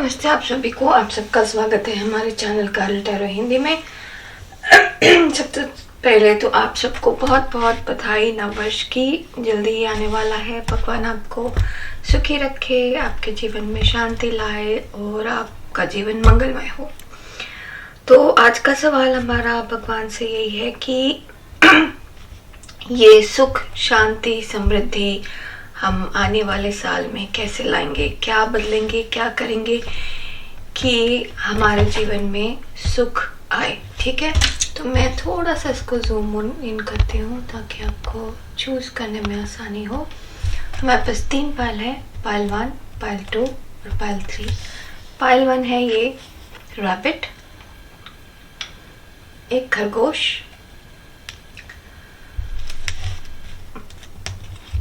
नमस्ते आप सभी को, आप सबका स्वागत है हमारे चैनल कारल टैरो हिंदी में। सबसे पहले तो आप सबको बहुत बहुत बधाई, नववर्ष की जल्दी ही आने वाला है। भगवान आपको सुखी रखे, आपके जीवन में शांति लाए और आपका जीवन मंगलमय हो। तो आज का सवाल हमारा भगवान से यही है कि ये सुख, शांति, समृद्धि हम आने वाले साल में कैसे लाएंगे, क्या बदलेंगे, क्या करेंगे कि हमारे जीवन में सुख आए। ठीक है, तो मैं थोड़ा सा इसको जूम इन करती हूँ ताकि आपको चूज करने में आसानी हो। हमारे पास 3 पायल है, पायल 1, पायल 2 और पायल 3। पायल 1 है ये रैबिट, एक खरगोश।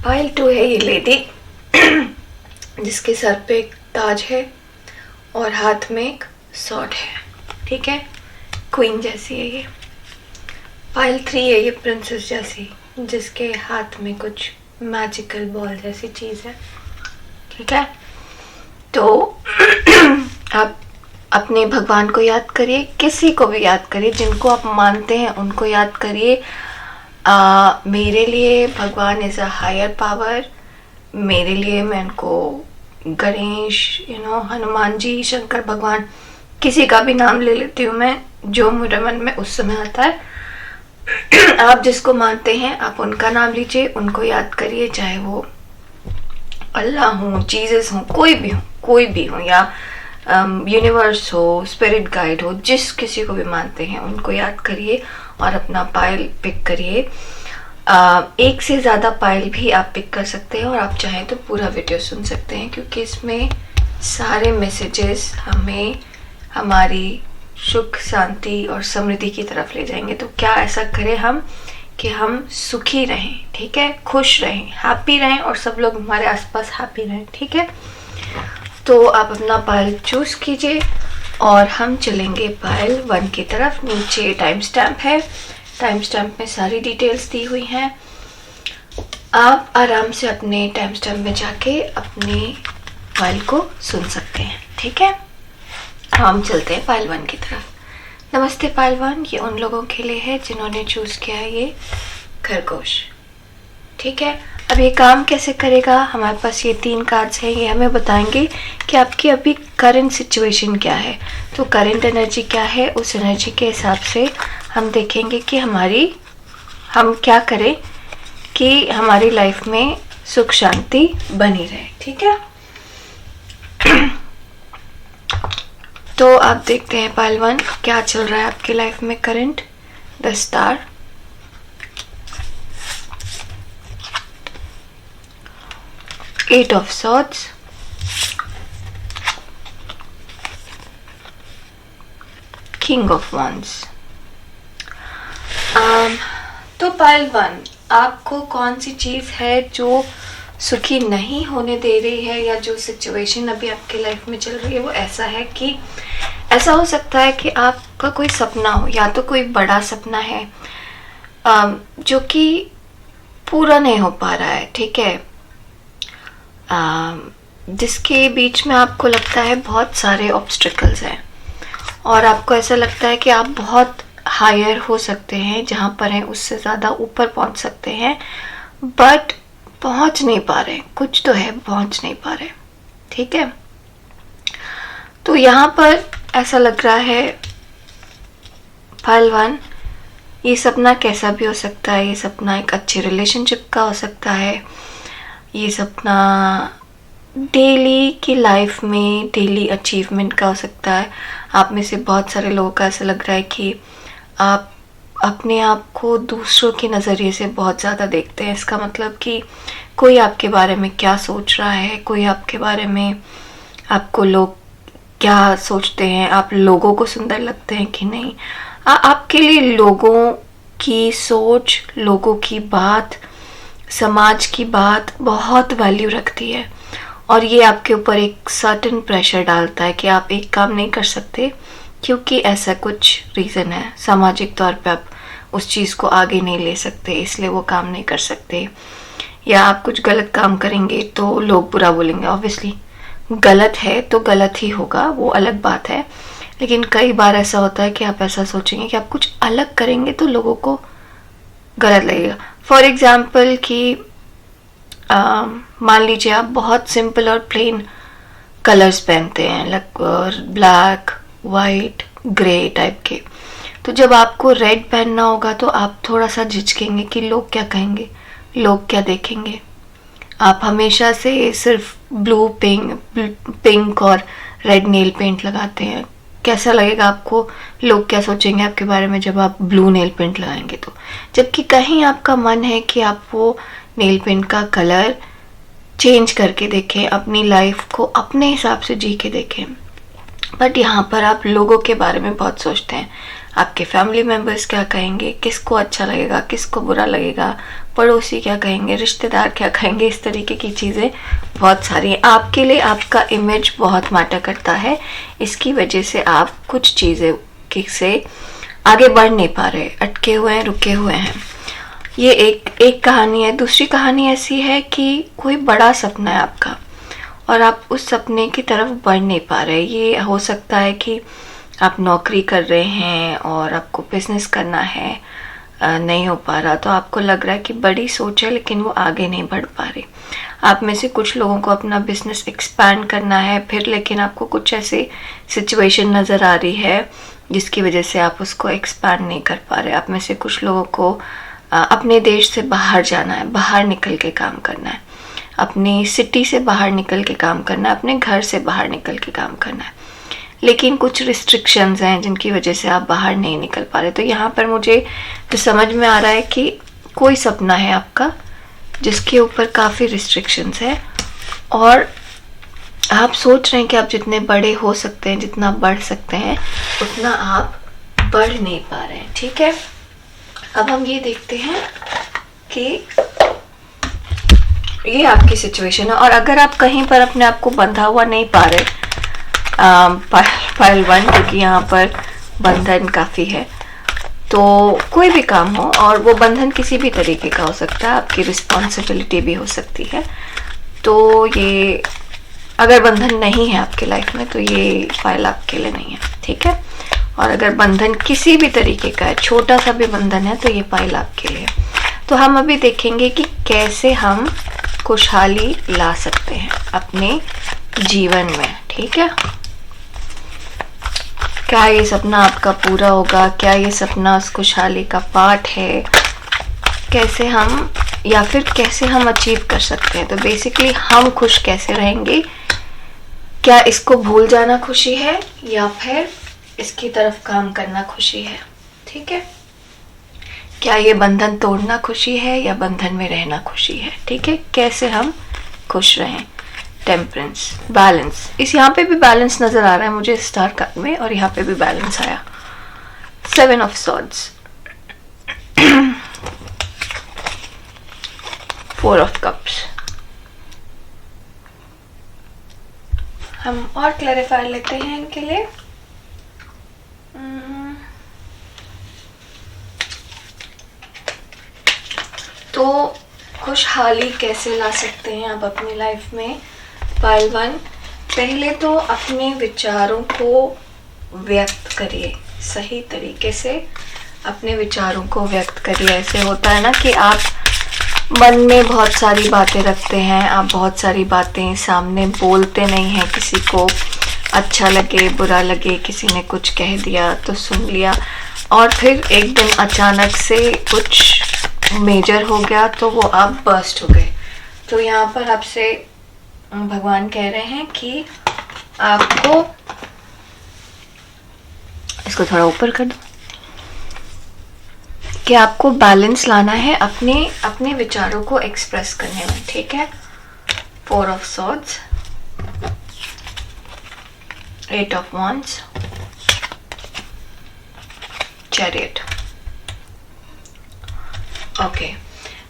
पायल 2 है ये लेडी जिसके सर पे एक ताज है और हाथ में एक सॉर्ड है। ठीक है, क्वीन जैसी है ये। पायल 3 है ये प्रिंसेस जैसी, जिसके हाथ में कुछ मैजिकल बॉल जैसी चीज है। ठीक है, तो आप अपने भगवान को याद करिए, किसी को भी याद करिए, जिनको आप मानते हैं उनको याद करिए। मेरे लिए भगवान इज़ अ हायर पावर। मेरे लिए मैं उनको गणेश, हनुमान जी, शंकर भगवान, किसी का भी नाम ले लेती हूँ मैं, जो मेरे मन में उस समय आता है। आप जिसको मानते हैं आप उनका नाम लीजिए, उनको याद करिए, चाहे वो अल्लाह हो, जीसस हो, कोई भी हो, या यूनिवर्स हो, स्पिरिट गाइड हो, जिस किसी को भी मानते हैं उनको याद करिए और अपना पायल पिक करिए। एक से ज़्यादा पायल भी आप पिक कर सकते हैं और आप चाहें तो पूरा वीडियो सुन सकते हैं, क्योंकि इसमें सारे मैसेजेस हमें हमारी सुख, शांति और समृद्धि की तरफ ले जाएंगे। तो क्या ऐसा करें हम कि हम सुखी रहें, ठीक है, खुश रहें, हैप्पी रहें और सब लोग हमारे आसपास हैप्पी रहें। ठीक है, तो आप अपना पायल चूज कीजिए और हम चलेंगे पायल 1 की तरफ। नीचे टाइम स्टैम्प है, टाइम स्टैम्प में सारी डिटेल्स दी हुई हैं। आप आराम से अपने टाइम स्टैम्प में जाके अपने पायल को सुन सकते हैं। ठीक है, हम चलते हैं पायल 1 की तरफ। नमस्ते पायल 1, ये उन लोगों के लिए है जिन्होंने चूज किया है ये खरगोश। ठीक है, अब ये काम कैसे करेगा, हमारे पास ये 3 कार्ड्स हैं, ये हमें बताएंगे कि आपकी अभी करंट सिचुएशन क्या है। तो करंट एनर्जी क्या है, उस एनर्जी के हिसाब से हम देखेंगे कि हम क्या करें कि हमारी लाइफ में सुख शांति बनी रहे। ठीक है, तो आप देखते हैं पायल 1 क्या चल रहा है आपकी लाइफ में current. The star, Eight of Swords, King of Wands। तो पायल 1, आपको कौन सी चीज़ है जो सुखी नहीं होने दे रही है, या जो सिचुएशन अभी आपकी लाइफ में चल रही है वो ऐसा है कि ऐसा हो सकता है कि आपका कोई सपना हो, या तो कोई बड़ा सपना है जो कि पूरा नहीं हो पा रहा है। ठीक है, जिसके बीच में आपको लगता है बहुत सारे ऑब्स्टिकल्स हैं और आपको ऐसा लगता है कि आप बहुत हायर हो सकते हैं, जहाँ पर हैं उससे ज़्यादा ऊपर पहुँच सकते हैं, बट पहुँच नहीं पा रहे। कुछ तो है, पहुँच नहीं पा रहे। ठीक है, तो यहाँ पर ऐसा लग रहा है पायल 1, ये सपना कैसा भी हो सकता है। ये सपना एक अच्छे रिलेशनशिप का हो सकता है, ये सपना डेली की लाइफ में डेली अचीवमेंट का हो सकता है। आप में से बहुत सारे लोगों का ऐसा लग रहा है कि आप अपने आप को दूसरों के नज़रिए से बहुत ज़्यादा देखते हैं। इसका मतलब कि कोई आपके बारे में क्या सोच रहा है, कोई आपके बारे में, आपको लोग क्या सोचते हैं, आप लोगों को सुंदर लगते हैं कि नहीं। आपके लिए लोगों की सोच, लोगों की बात, समाज की बात बहुत वैल्यू रखती है और ये आपके ऊपर एक सर्टेन प्रेशर डालता है कि आप एक काम नहीं कर सकते क्योंकि ऐसा कुछ रीज़न है। सामाजिक तौर पे आप उस चीज़ को आगे नहीं ले सकते, इसलिए वो काम नहीं कर सकते, या आप कुछ गलत काम करेंगे तो लोग बुरा बोलेंगे। ऑब्वियसली गलत है तो गलत ही होगा, वो अलग बात है। लेकिन कई बार ऐसा होता है कि आप ऐसा सोचेंगे कि आप कुछ अलग करेंगे तो लोगों को गलत लगेगा। फॉर एग्जाम्पल कि मान लीजिए आप बहुत सिंपल और प्लेन कलर्स पहनते हैं, like black, white, grey type के, तो जब आपको रेड पहनना होगा तो आप थोड़ा सा झिझकेंगे कि लोग क्या कहेंगे, लोग क्या देखेंगे। आप हमेशा से सिर्फ ब्लू, पिंक और रेड नेल पेंट लगाते हैं, कैसा लगेगा आपको, लोग क्या सोचेंगे आपके बारे में जब आप ब्लू नेल पेंट लगाएंगे तो। जबकि कहीं आपका मन है कि आप वो नेल पेंट का कलर चेंज करके देखें, अपनी लाइफ को अपने हिसाब से जी के देखें। बट यहाँ पर आप लोगों के बारे में बहुत सोचते हैं, आपके फैमिली मेम्बर्स क्या कहेंगे, किसको अच्छा लगेगा, किसको बुरा लगेगा, पड़ोसी क्या कहेंगे, रिश्तेदार क्या कहेंगे, इस तरीके की चीज़ें बहुत सारी हैं। आपके लिए आपका इमेज बहुत मैटर करता है, इसकी वजह से आप कुछ चीज़ें से आगे बढ़ नहीं पा रहे, अटके हुए हैं, रुके हुए हैं। ये एक कहानी है। दूसरी कहानी ऐसी है कि कोई बड़ा सपना है आपका और आप उस सपने की तरफ बढ़ नहीं पा रहे। ये हो सकता है कि आप नौकरी कर रहे हैं और आपको बिजनेस करना है, नहीं हो पा रहा, तो आपको लग रहा है कि बड़ी सोच है लेकिन वो आगे नहीं बढ़ पा रही। आप में से कुछ लोगों को अपना बिजनेस एक्सपैंड करना है फिर, लेकिन आपको कुछ ऐसी सिचुएशन नज़र आ रही है जिसकी वजह से आप उसको एक्सपैंड नहीं कर पा रहे। आप में से कुछ लोगों को अपने देश से बाहर जाना है, बाहर निकल के काम करना है, अपनी सिटी से बाहर निकल के काम करना है, अपने घर से बाहर निकल के काम करना है, लेकिन कुछ रिस्ट्रिक्शंस हैं जिनकी वजह से आप बाहर नहीं निकल पा रहे। तो यहाँ पर मुझे तो समझ में आ रहा है कि कोई सपना है आपका जिसके ऊपर काफ़ी रिस्ट्रिक्शंस है और आप सोच रहे हैं कि आप जितने बड़े हो सकते हैं, जितना बढ़ सकते हैं, उतना आप बढ़ नहीं पा रहे हैं। ठीक है, अब हम ये देखते हैं कि ये आपकी सिचुएशन है और अगर आप कहीं पर अपने आप को बंधा हुआ नहीं पा रहे, पाइल 1, क्योंकि यहाँ पर बंधन काफ़ी है, तो कोई भी काम हो और वो बंधन किसी भी तरीके का हो सकता है, आपकी रिस्पॉन्सिबिलिटी भी हो सकती है, तो ये अगर बंधन नहीं है आपकी लाइफ में तो ये फाइल आपके लिए नहीं है। ठीक है, और अगर बंधन किसी भी तरीके का है, छोटा सा भी बंधन है, तो ये फाइल आपके लिए है। तो हम अभी देखेंगे कि कैसे हम खुशहाली ला सकते हैं अपने जीवन में। ठीक है, क्या ये सपना आपका पूरा होगा, क्या ये सपना उस खुशहाली का पार्ट है, कैसे हम, या फिर कैसे हम अचीव कर सकते हैं। तो बेसिकली हम खुश कैसे रहेंगे, क्या इसको भूल जाना खुशी है या फिर इसकी तरफ काम करना खुशी है। ठीक है, क्या ये बंधन तोड़ना खुशी है या बंधन में रहना खुशी है। ठीक है, कैसे हम खुश रहें। टेम्परेंस, बैलेंस, इस यहाँ पे भी बैलेंस नजर आ रहा है मुझे स्टार कार्ड में, और यहाँ पे भी बैलेंस आया। 7 ऑफ सॉर्ड्स, 4 ऑफ कप्स। हम और क्लैरिफाई लेते हैं इनके लिए। तो खुशहाली कैसे ला सकते हैं आप अपनी लाइफ में। पाइल 1, पहले तो अपने विचारों को व्यक्त करिए, सही तरीके से अपने विचारों को व्यक्त करिए। ऐसे होता है ना कि आप मन में बहुत सारी बातें रखते हैं, आप बहुत सारी बातें सामने बोलते नहीं हैं, किसी को अच्छा लगे बुरा लगे, किसी ने कुछ कह दिया तो सुन लिया, और फिर एक दिन अचानक से कुछ मेजर हो गया तो वो आप बर्स्ट हो गए। तो यहाँ पर आपसे भगवान कह रहे हैं कि आपको, इसको थोड़ा ऊपर कर दो, कि आपको बैलेंस लाना है अपने विचारों को एक्सप्रेस करने में। ठीक है, 4 of swords, 8 of wands, chariot. Okay,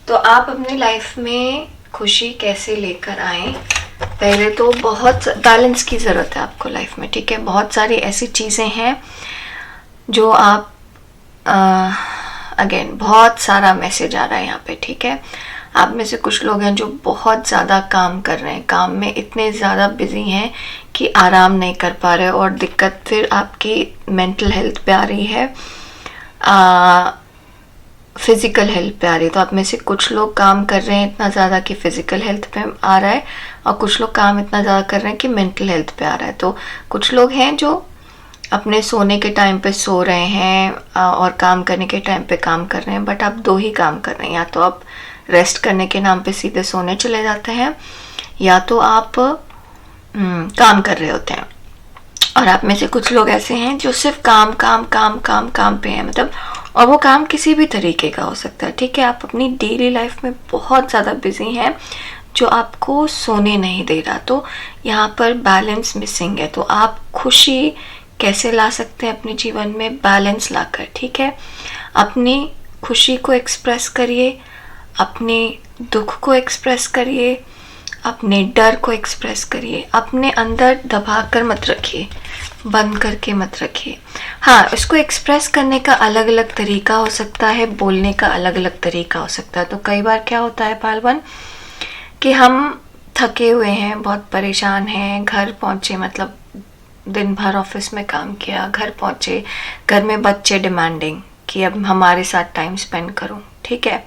तो आप अपनी लाइफ में खुशी कैसे लेकर आए। पहले तो बहुत बैलेंस की ज़रूरत है आपको लाइफ में। ठीक है, बहुत सारी ऐसी चीज़ें हैं जो आप अगेन बहुत सारा मैसेज आ रहा है यहाँ पे। ठीक है, आप में से कुछ लोग हैं जो बहुत ज़्यादा काम कर रहे हैं, काम में इतने ज़्यादा बिजी हैं कि आराम नहीं कर पा रहे, और दिक्कत फिर आपकी मेंटल हेल्थ पे आ रही है, फिज़िकल हेल्थ पे आ रही है। तो आप में से कुछ लोग काम कर रहे हैं इतना ज़्यादा कि फिज़िकल हेल्थ पे आ रहा है, और कुछ लोग काम इतना ज़्यादा कर रहे हैं कि मेंटल हेल्थ पे आ रहा है। तो कुछ लोग हैं जो अपने सोने के टाइम पे सो रहे हैं और काम करने के टाइम पे काम कर रहे हैं, बट आप दो ही काम कर रहे हैं। या तो आप रेस्ट करने के नाम पे सीधे सोने चले जाते हैं, या तो आप काम कर रहे होते हैं। और आप में से कुछ लोग ऐसे हैं जो सिर्फ काम काम काम काम काम पे हैं, मतलब, और वो काम किसी भी तरीके का हो सकता है, ठीक है। आप अपनी डेली लाइफ में बहुत ज़्यादा बिजी हैं जो आपको सोने नहीं दे रहा। तो यहाँ पर बैलेंस मिसिंग है। तो आप खुशी कैसे ला सकते हैं अपने जीवन में? बैलेंस लाकर, ठीक है। अपनी खुशी को एक्सप्रेस करिए, अपने दुख को एक्सप्रेस करिए, अपने डर को एक्सप्रेस करिए। अपने अंदर दबा कर मत रखिए, बंद करके मत रखिए। हाँ, इसको एक्सप्रेस करने का अलग अलग तरीका हो सकता है, बोलने का अलग अलग तरीका हो सकता है। तो कई बार क्या होता है पालवन, कि हम थके हुए हैं, बहुत परेशान हैं, घर पहुँचे, मतलब दिन भर ऑफिस में काम किया, घर पहुँचे, घर में बच्चे डिमांडिंग कि अब हमारे साथ टाइम स्पेंड करो, ठीक है।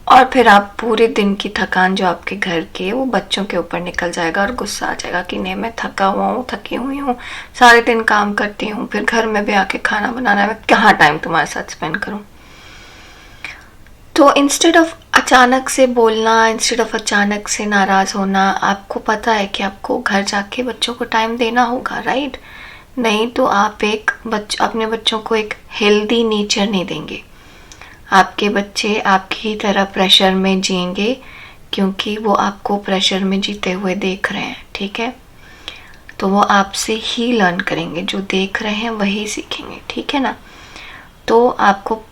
और फिर आप पूरे दिन की थकान जो आपके घर के, वो बच्चों के ऊपर निकल जाएगा, और गुस्सा आ जाएगा कि नहीं, मैं थका हुआ हूँ, थकी हुई हूँ, सारे दिन काम करती हूँ, फिर घर में भी आके खाना बनाना है, मैं कहाँ टाइम तुम्हारे साथ स्पेंड करूँ। तो इंस्टेड ऑफ अचानक से बोलना, इंस्टेड ऑफ अचानक से नाराज़ होना, आपको पता है कि आपको घर जाके बच्चों को टाइम देना होगा, राइट? नहीं तो आप अपने बच्चों को एक हेल्दी नेचर नहीं देंगे। आपके बच्चे आपकी तरह प्रेशर में जिएंगे, क्योंकि वो आपको प्रेशर में जीते हुए देख रहे हैं, ठीक है। तो वो आपसे ही लर्न करेंगे, जो देख रहे हैं वही सीखेंगे, ठीक है ना। तो आपको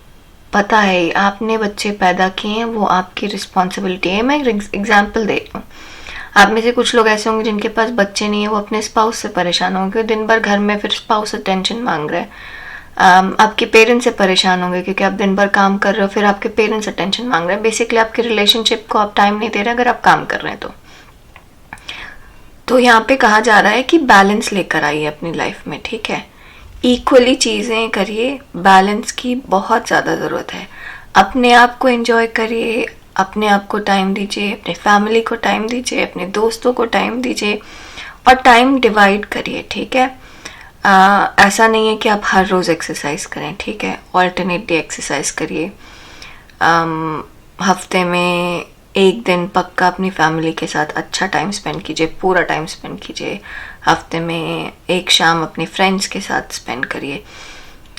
पता है, आपने बच्चे पैदा किए हैं, वो आपकी रिस्पॉन्सिबिलिटी है। मैं एग्जाम्पल दे रही हूँ। आप में से कुछ लोग ऐसे होंगे जिनके पास बच्चे नहीं है, वो अपने स्पाउस से परेशान होंगे, दिन भर घर में फिर स्पाउस अटेंशन मांग रहे हैं। आपके पेरेंट्स से परेशान होंगे क्योंकि आप दिन भर काम कर रहे हो, फिर आपके पेरेंट्स अटेंशन मांग रहे हैं। बेसिकली आपके रिलेशनशिप को आप टाइम नहीं दे रहे अगर आप काम कर रहे हैं तो यहाँ पे कहा जा रहा है कि बैलेंस लेकर आइए अपनी लाइफ में, ठीक है। इक्वली चीज़ें करिए, बैलेंस की बहुत ज़्यादा ज़रूरत है। अपने आप को एंजॉय करिए, अपने आप को टाइम दीजिए, अपने फैमिली को टाइम दीजिए, अपने दोस्तों को टाइम दीजिए, और टाइम डिवाइड करिए, ठीक है। ऐसा नहीं है कि आप हर रोज़ एक्सरसाइज करें, ठीक है। ऑल्टरनेट डे एक्सरसाइज करिए। हफ्ते में एक दिन पक्का अपनी फैमिली के साथ अच्छा टाइम स्पेंड कीजिए, पूरा टाइम स्पेंड कीजिए। हफ्ते में एक शाम अपने फ्रेंड्स के साथ स्पेंड करिए।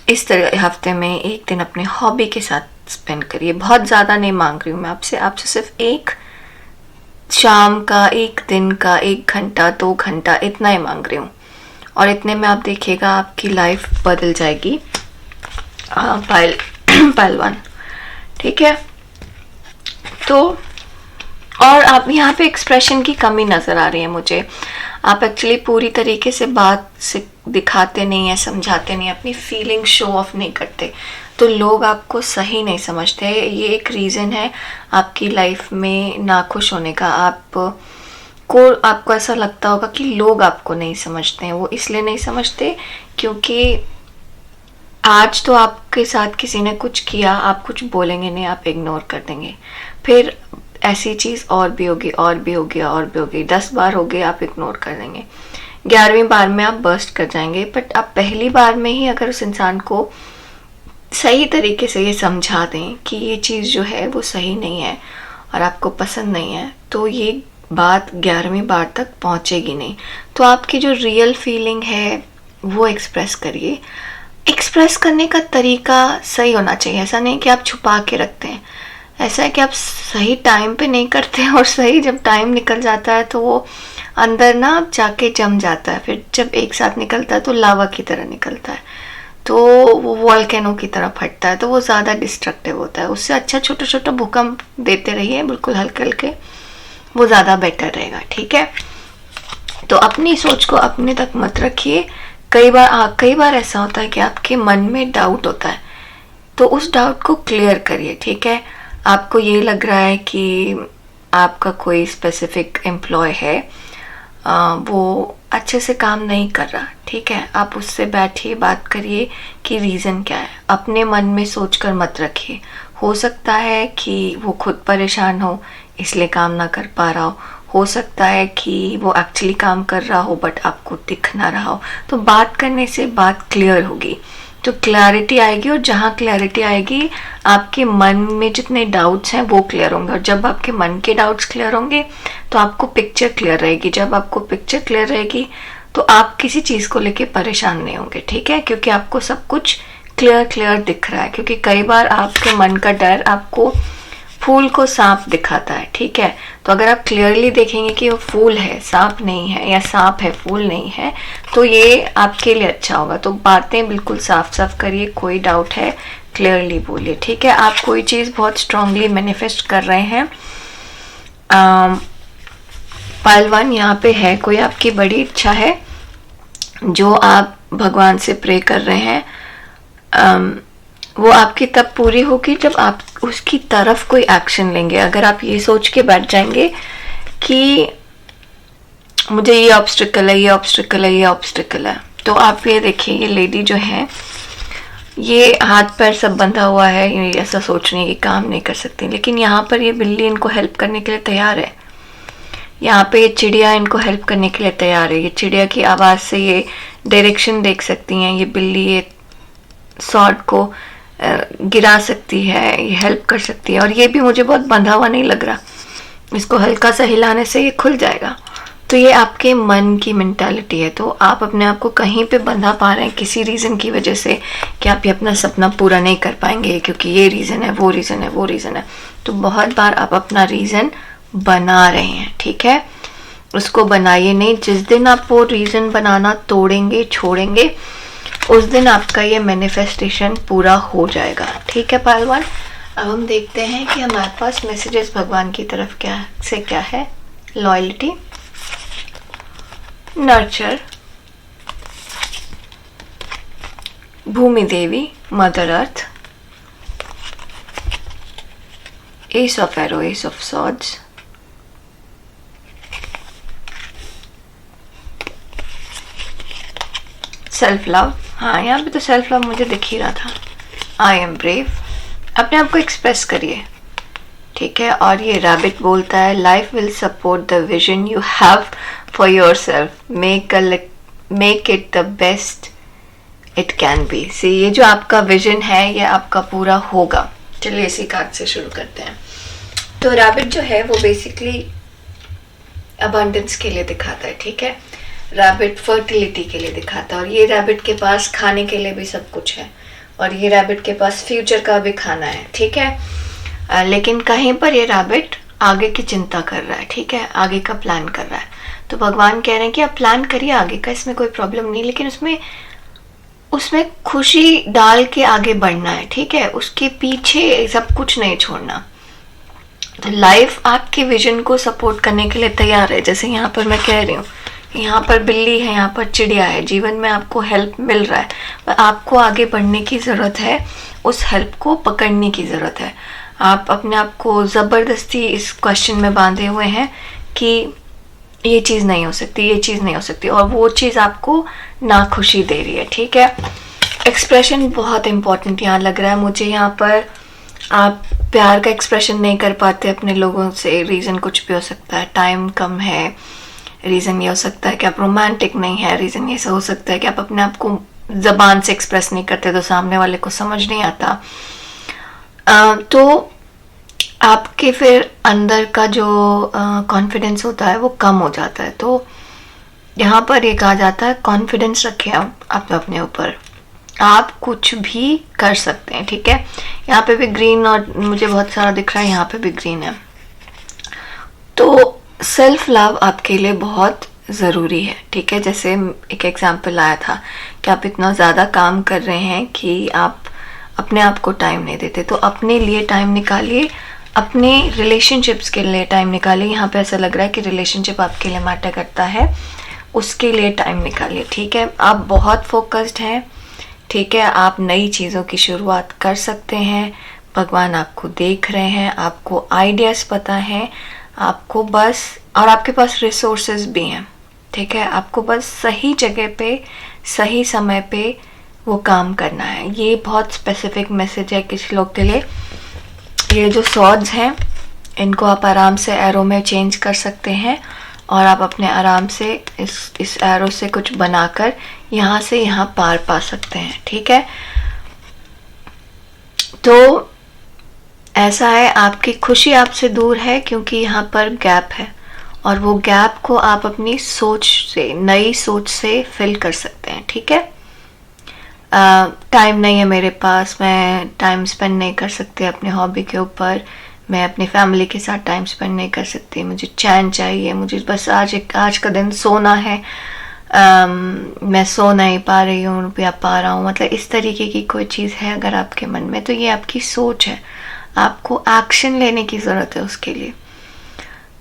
इस तरह हफ्ते में एक दिन अपने हॉबी के साथ स्पेंड करिए। बहुत ज़्यादा नहीं मांग रही हूँ मैं आपसे सिर्फ एक शाम का, एक दिन का, 1 घंटा 2 घंटा, इतना ही मांग रही हूँ। और इतने में आप देखिएगा आपकी लाइफ बदल जाएगी पहलवान, ठीक है। तो और आप यहाँ पे एक्सप्रेशन की कमी नज़र आ रही है मुझे। आप एक्चुअली पूरी तरीके से बात से दिखाते नहीं है, समझाते नहीं, अपनी फीलिंग शो ऑफ नहीं करते, तो लोग आपको सही नहीं समझते। ये एक रीज़न है आपकी लाइफ में नाखुश होने का। आपको ऐसा लगता होगा कि लोग आपको नहीं समझते हैं। वो इसलिए नहीं समझते क्योंकि आज तो आपके साथ किसी ने कुछ किया, आप कुछ बोलेंगे नहीं, आप इग्नोर कर देंगे। फिर ऐसी चीज़ और भी होगी, और भी होगी, और भी होगी। 10 बार हो गए, आप इग्नोर कर देंगे। 11वीं बार में आप बर्स्ट कर जाएंगे। बट आप पहली बार में ही अगर उस इंसान को सही तरीके से ये समझा दें कि ये चीज़ जो है वो सही नहीं है और आपको पसंद नहीं है, तो ये बात 11वीं बार तक पहुंचेगी नहीं। तो आपकी जो रियल फीलिंग है वो एक्सप्रेस करिए। एक्सप्रेस करने का तरीका सही होना चाहिए। ऐसा नहीं कि आप छुपा के रखते हैं, ऐसा है कि आप सही टाइम पे नहीं करते और सही जब टाइम निकल जाता है तो वो अंदर ना जाके जम जाता है। फिर जब एक साथ निकलता है तो लावा की तरह निकलता है, तो वो वॉल्केनो की तरह फटता है, तो वो ज़्यादा डिस्ट्रक्टिव होता है। उससे अच्छा छोटा छोटा भूकंप देते रहिए, बिल्कुल हल्के हल्के, वो ज़्यादा बेटर रहेगा, ठीक है। तो अपनी सोच को अपने तक मत रखिए। कई बार ऐसा होता है कि आपके मन में डाउट होता है, तो उस डाउट को क्लियर करिए, ठीक है। आपको ये लग रहा है कि आपका कोई स्पेसिफिक एम्प्लॉय है, वो अच्छे से काम नहीं कर रहा, ठीक है, आप उससे बैठिए, बात करिए कि रीज़न क्या है। अपने मन में सोचकर मत रखिए। हो सकता है कि वो खुद परेशान हो इसलिए काम ना कर पा रहा हो सकता है कि वो एक्चुअली काम कर रहा हो बट आपको दिख ना रहा हो। तो बात करने से बात क्लियर होगी, तो क्लैरिटी आएगी, और जहाँ क्लैरिटी आएगी आपके मन में जितने डाउट्स हैं वो क्लियर होंगे, और जब आपके मन के डाउट्स क्लियर होंगे तो आपको पिक्चर क्लियर रहेगी। जब आपको पिक्चर क्लियर रहेगी तो आप किसी चीज़ को लेके परेशान नहीं होंगे, ठीक है, क्योंकि आपको सब कुछ क्लियर दिख रहा है। क्योंकि कई बार आपके मन का डर आपको फूल को सांप दिखाता है, ठीक है, तो अगर आप क्लियरली देखेंगे कि वो फूल है, सांप नहीं है, या सांप है, फूल नहीं है, तो ये आपके लिए अच्छा होगा। तो बातें बिल्कुल साफ साफ करिए, कोई डाउट है क्लियरली बोलिए, ठीक है। आप कोई चीज़ बहुत स्ट्रांगली मैनिफेस्ट कर रहे हैं। पाइल 1 यहाँ पे है, कोई आपकी बड़ी इच्छा है जो आप भगवान से प्रे कर रहे हैं, वो आपकी तब पूरी होगी जब आप उसकी तरफ कोई एक्शन लेंगे। अगर आप ये सोच के बैठ जाएंगे कि मुझे ये ऑब्स्टिकल है, ये ऑब्स्टिकल है, ये ऑब्स्टिकल है, तो आप ये देखिए, ये लेडी जो है ये हाथ पैर सब बंधा हुआ है, ये ऐसा सोचने की काम नहीं कर सकती, लेकिन यहाँ पर ये बिल्ली इनको हेल्प करने के लिए तैयार है। यहाँ पे ये चिड़िया इनको हेल्प करने के लिए तैयार है। ये चिड़िया की आवाज़ से ये डायरेक्शन देख सकती हैं, ये बिल्ली ये सॉर्ड को गिरा सकती है, ये हेल्प कर सकती है। और ये भी मुझे बहुत बंधा हुआ नहीं लग रहा, इसको हल्का सा हिलाने से ये खुल जाएगा। तो ये आपके मन की मेंटालिटी है। तो आप अपने आप को कहीं पे बंधा पा रहे हैं किसी रीज़न की वजह से कि आप ये अपना सपना पूरा नहीं कर पाएंगे क्योंकि ये रीज़न है, वो रीज़न है, वो रीज़न है। तो बहुत बार आप अपना रीज़न बना रहे हैं, ठीक है, उसको बनाइए नहीं। जिस दिन आप वो रीज़न बनाना तोड़ेंगे, छोड़ेंगे, उस दिन आपका ये मैनिफेस्टेशन पूरा हो जाएगा, ठीक है पाइल 1। अब हम देखते हैं कि हमारे पास मैसेजेस भगवान की तरफ क्या है। Loyalty, nurture, Bhumi Devi, mother earth, ace of arrows, ace of swords, self love. हाँ, यहाँ पे तो सेल्फ लव मुझे दिख ही रहा था। आई एम ब्रेव, अपने आप को एक्सप्रेस करिए, ठीक है। और ये रैबिट बोलता है life will support the vision you have for your self, make it the best it can be. See, ये जो आपका विजन है ये आपका पूरा होगा। चलिए इसी कार्ड से शुरू करते हैं। तो रैबिट जो है वो बेसिकली अबंडेंस के लिए दिखाता है, ठीक है। रैबिट फर्टिलिटी के लिए दिखाता है, और ये रैबिट के पास खाने के लिए भी सब कुछ है, और ये रैबिट के पास फ्यूचर का भी खाना है, ठीक है। लेकिन कहीं पर ये रैबिट आगे की चिंता कर रहा है, ठीक है, आगे का प्लान कर रहा है। तो भगवान कह रहे हैं कि आप प्लान करिए आगे का, इसमें कोई प्रॉब्लम नहीं, लेकिन उसमें खुशी डाल के आगे बढ़ना है, ठीक है, उसके पीछे सब कुछ नहीं छोड़ना। तो लाइफ आपके विजन को सपोर्ट करने के लिए तैयार है। जैसे यहाँ पर मैं कह रही हूँ, यहाँ पर बिल्ली है, यहाँ पर चिड़िया है, जीवन में आपको हेल्प मिल रहा है, पर आपको आगे बढ़ने की ज़रूरत है, उस हेल्प को पकड़ने की ज़रूरत है। आप अपने आप को ज़बरदस्ती इस क्वेश्चन में बांधे हुए हैं कि ये चीज़ नहीं हो सकती, ये चीज़ नहीं हो सकती, और वो चीज़ आपको नाखुशी दे रही है, ठीक है। एक्सप्रेशन बहुत इंपॉर्टेंट यहाँ लग रहा है मुझे। यहाँ पर आप प्यार का एक्सप्रेशन नहीं कर पाते अपने लोगों से, रीज़न कुछ भी हो सकता है, टाइम कम है, रीज़न ये हो सकता है कि आप रोमांटिक नहीं है, रीज़न ये हो सकता है कि आप अपने आप को ज़बान से एक्सप्रेस नहीं करते तो सामने वाले को समझ नहीं आता। तो आपके फिर अंदर का जो कॉन्फिडेंस होता है वो कम हो जाता है। तो यहाँ पर ये कहा जाता है कॉन्फिडेंस रखें आप अपने ऊपर, आप कुछ भी कर सकते हैं, ठीक है। यहाँ पे भी ग्रीन, और मुझे बहुत सारा दिख रहा है, यहाँ पे भी ग्रीन है। तो सेल्फ लव आपके लिए बहुत ज़रूरी है, ठीक है। जैसे एक एग्जांपल आया था कि आप इतना ज़्यादा काम कर रहे हैं कि आप अपने आप को टाइम नहीं देते, तो अपने लिए टाइम निकालिए, अपने रिलेशनशिप्स के लिए टाइम निकालिए। यहाँ पे ऐसा लग रहा है कि रिलेशनशिप आपके लिए मैटर करता है, उसके लिए टाइम निकालिए, ठीक है। आप बहुत फोकस्ड हैं, ठीक है, आप नई चीज़ों की शुरुआत कर सकते हैं, भगवान आपको देख रहे हैं, आपको आइडियाज़ पता है, आपको बस, और आपके पास रिसोर्सेज भी हैं, ठीक है। आपको बस सही जगह पे सही समय पे वो काम करना है। ये बहुत स्पेसिफिक मैसेज है किसी लोग के लिए। ये जो सॉर्ड्स हैं इनको आप आराम से एरो में चेंज कर सकते हैं और आप अपने आराम से इस एरो से कुछ बनाकर यहाँ से यहाँ पार पा सकते हैं, ठीक है। तो ऐसा है, आपकी खुशी आपसे दूर है क्योंकि यहाँ पर गैप है, और वो गैप को आप अपनी सोच से, नई सोच से फिल कर सकते हैं, ठीक है। टाइम नहीं है मेरे पास, मैं टाइम स्पेंड नहीं कर सकती अपने हॉबी के ऊपर, मैं अपनी फैमिली के साथ टाइम स्पेंड नहीं कर सकती, मुझे चैन चाहिए, मुझे बस आज का दिन सोना है, मैं सो नहीं पा रही हूँ या पा रहा हूँ, मतलब इस तरीके की कोई चीज़ है अगर आपके मन में, तो ये आपकी सोच है। आपको एक्शन लेने की ज़रूरत है उसके लिए।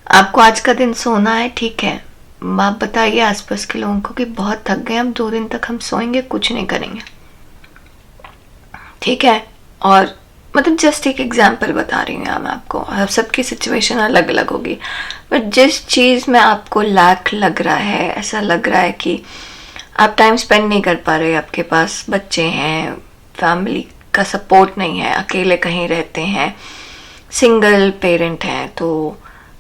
आपको आज का दिन सोना है, ठीक है, आप बताइए आसपास के लोगों को कि बहुत थक गए, अब 2 दिन तक हम सोएंगे, कुछ नहीं करेंगे, ठीक है। और मतलब जस्ट एक एग्जाम्पल बता रही हूँ मैं आपको, सबकी सिचुएशन अलग अलग होगी, बट जिस चीज़ में आपको लैक लग रहा है, ऐसा लग रहा है कि आप टाइम स्पेंड नहीं कर पा रहे, आपके पास बच्चे हैं, फैमिली का सपोर्ट नहीं है, अकेले कहीं रहते हैं, सिंगल पेरेंट हैं, तो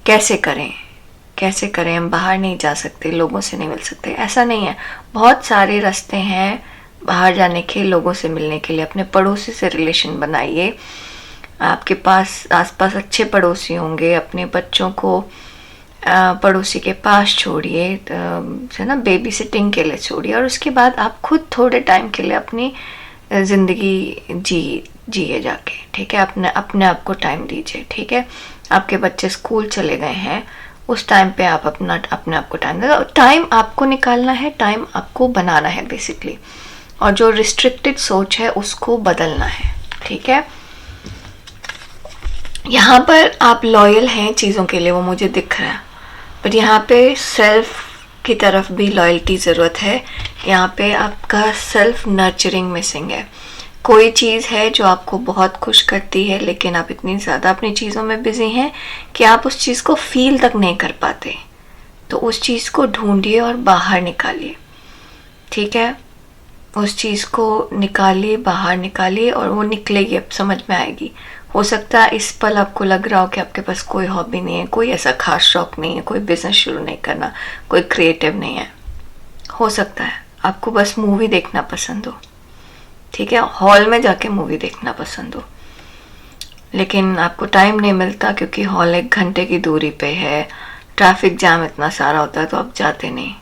कैसे करें, हम बाहर नहीं जा सकते, लोगों से नहीं मिल सकते, ऐसा नहीं है। बहुत सारे रास्ते हैं बाहर जाने के, लोगों से मिलने के लिए। अपने पड़ोसी से रिलेशन बनाइए, आपके पास आसपास अच्छे पड़ोसी होंगे, अपने बच्चों को पड़ोसी के पास छोड़िए, है ना, बेबी सिटिंग के लिए छोड़िए, और उसके बाद आप खुद थोड़े टाइम के लिए अपनी ज़िंदगी जिए जाके, ठीक है। अपने आप को टाइम दीजिए, ठीक है। आपके बच्चे स्कूल चले गए हैं, उस टाइम पे आप अपने आप को टाइम दे। टाइम आपको निकालना है, टाइम आपको बनाना है बेसिकली, और जो रिस्ट्रिक्टेड सोच है उसको बदलना है, ठीक है। यहाँ पर आप लॉयल हैं चीज़ों के लिए, वो मुझे दिख रहा है, बट यहाँ पे सेल्फ की तरफ भी लॉयल्टी ज़रूरत है। यहाँ पे आपका सेल्फ नर्चरिंग मिसिंग है। कोई चीज़ है जो आपको बहुत खुश करती है, लेकिन आप इतनी ज़्यादा अपनी चीज़ों में बिजी हैं कि आप उस चीज़ को फील तक नहीं कर पाते, तो उस चीज़ को ढूंढिए और बाहर निकालिए, ठीक है। उस चीज़ को निकालिए, बाहर निकालिए, और वो निकलेगी, अब समझ में आएगी। हो सकता है इस पल आपको लग रहा हो कि आपके पास कोई हॉबी नहीं है, कोई ऐसा खास शौक नहीं है, कोई बिजनेस शुरू नहीं करना, कोई क्रिएटिव नहीं है। हो सकता है आपको बस मूवी देखना पसंद हो, ठीक है, हॉल में जाके मूवी देखना पसंद हो, लेकिन आपको टाइम नहीं मिलता क्योंकि हॉल 1 घंटे की दूरी पे है, ट्रैफिक जाम इतना सारा होता है, तो आप जाते नहीं,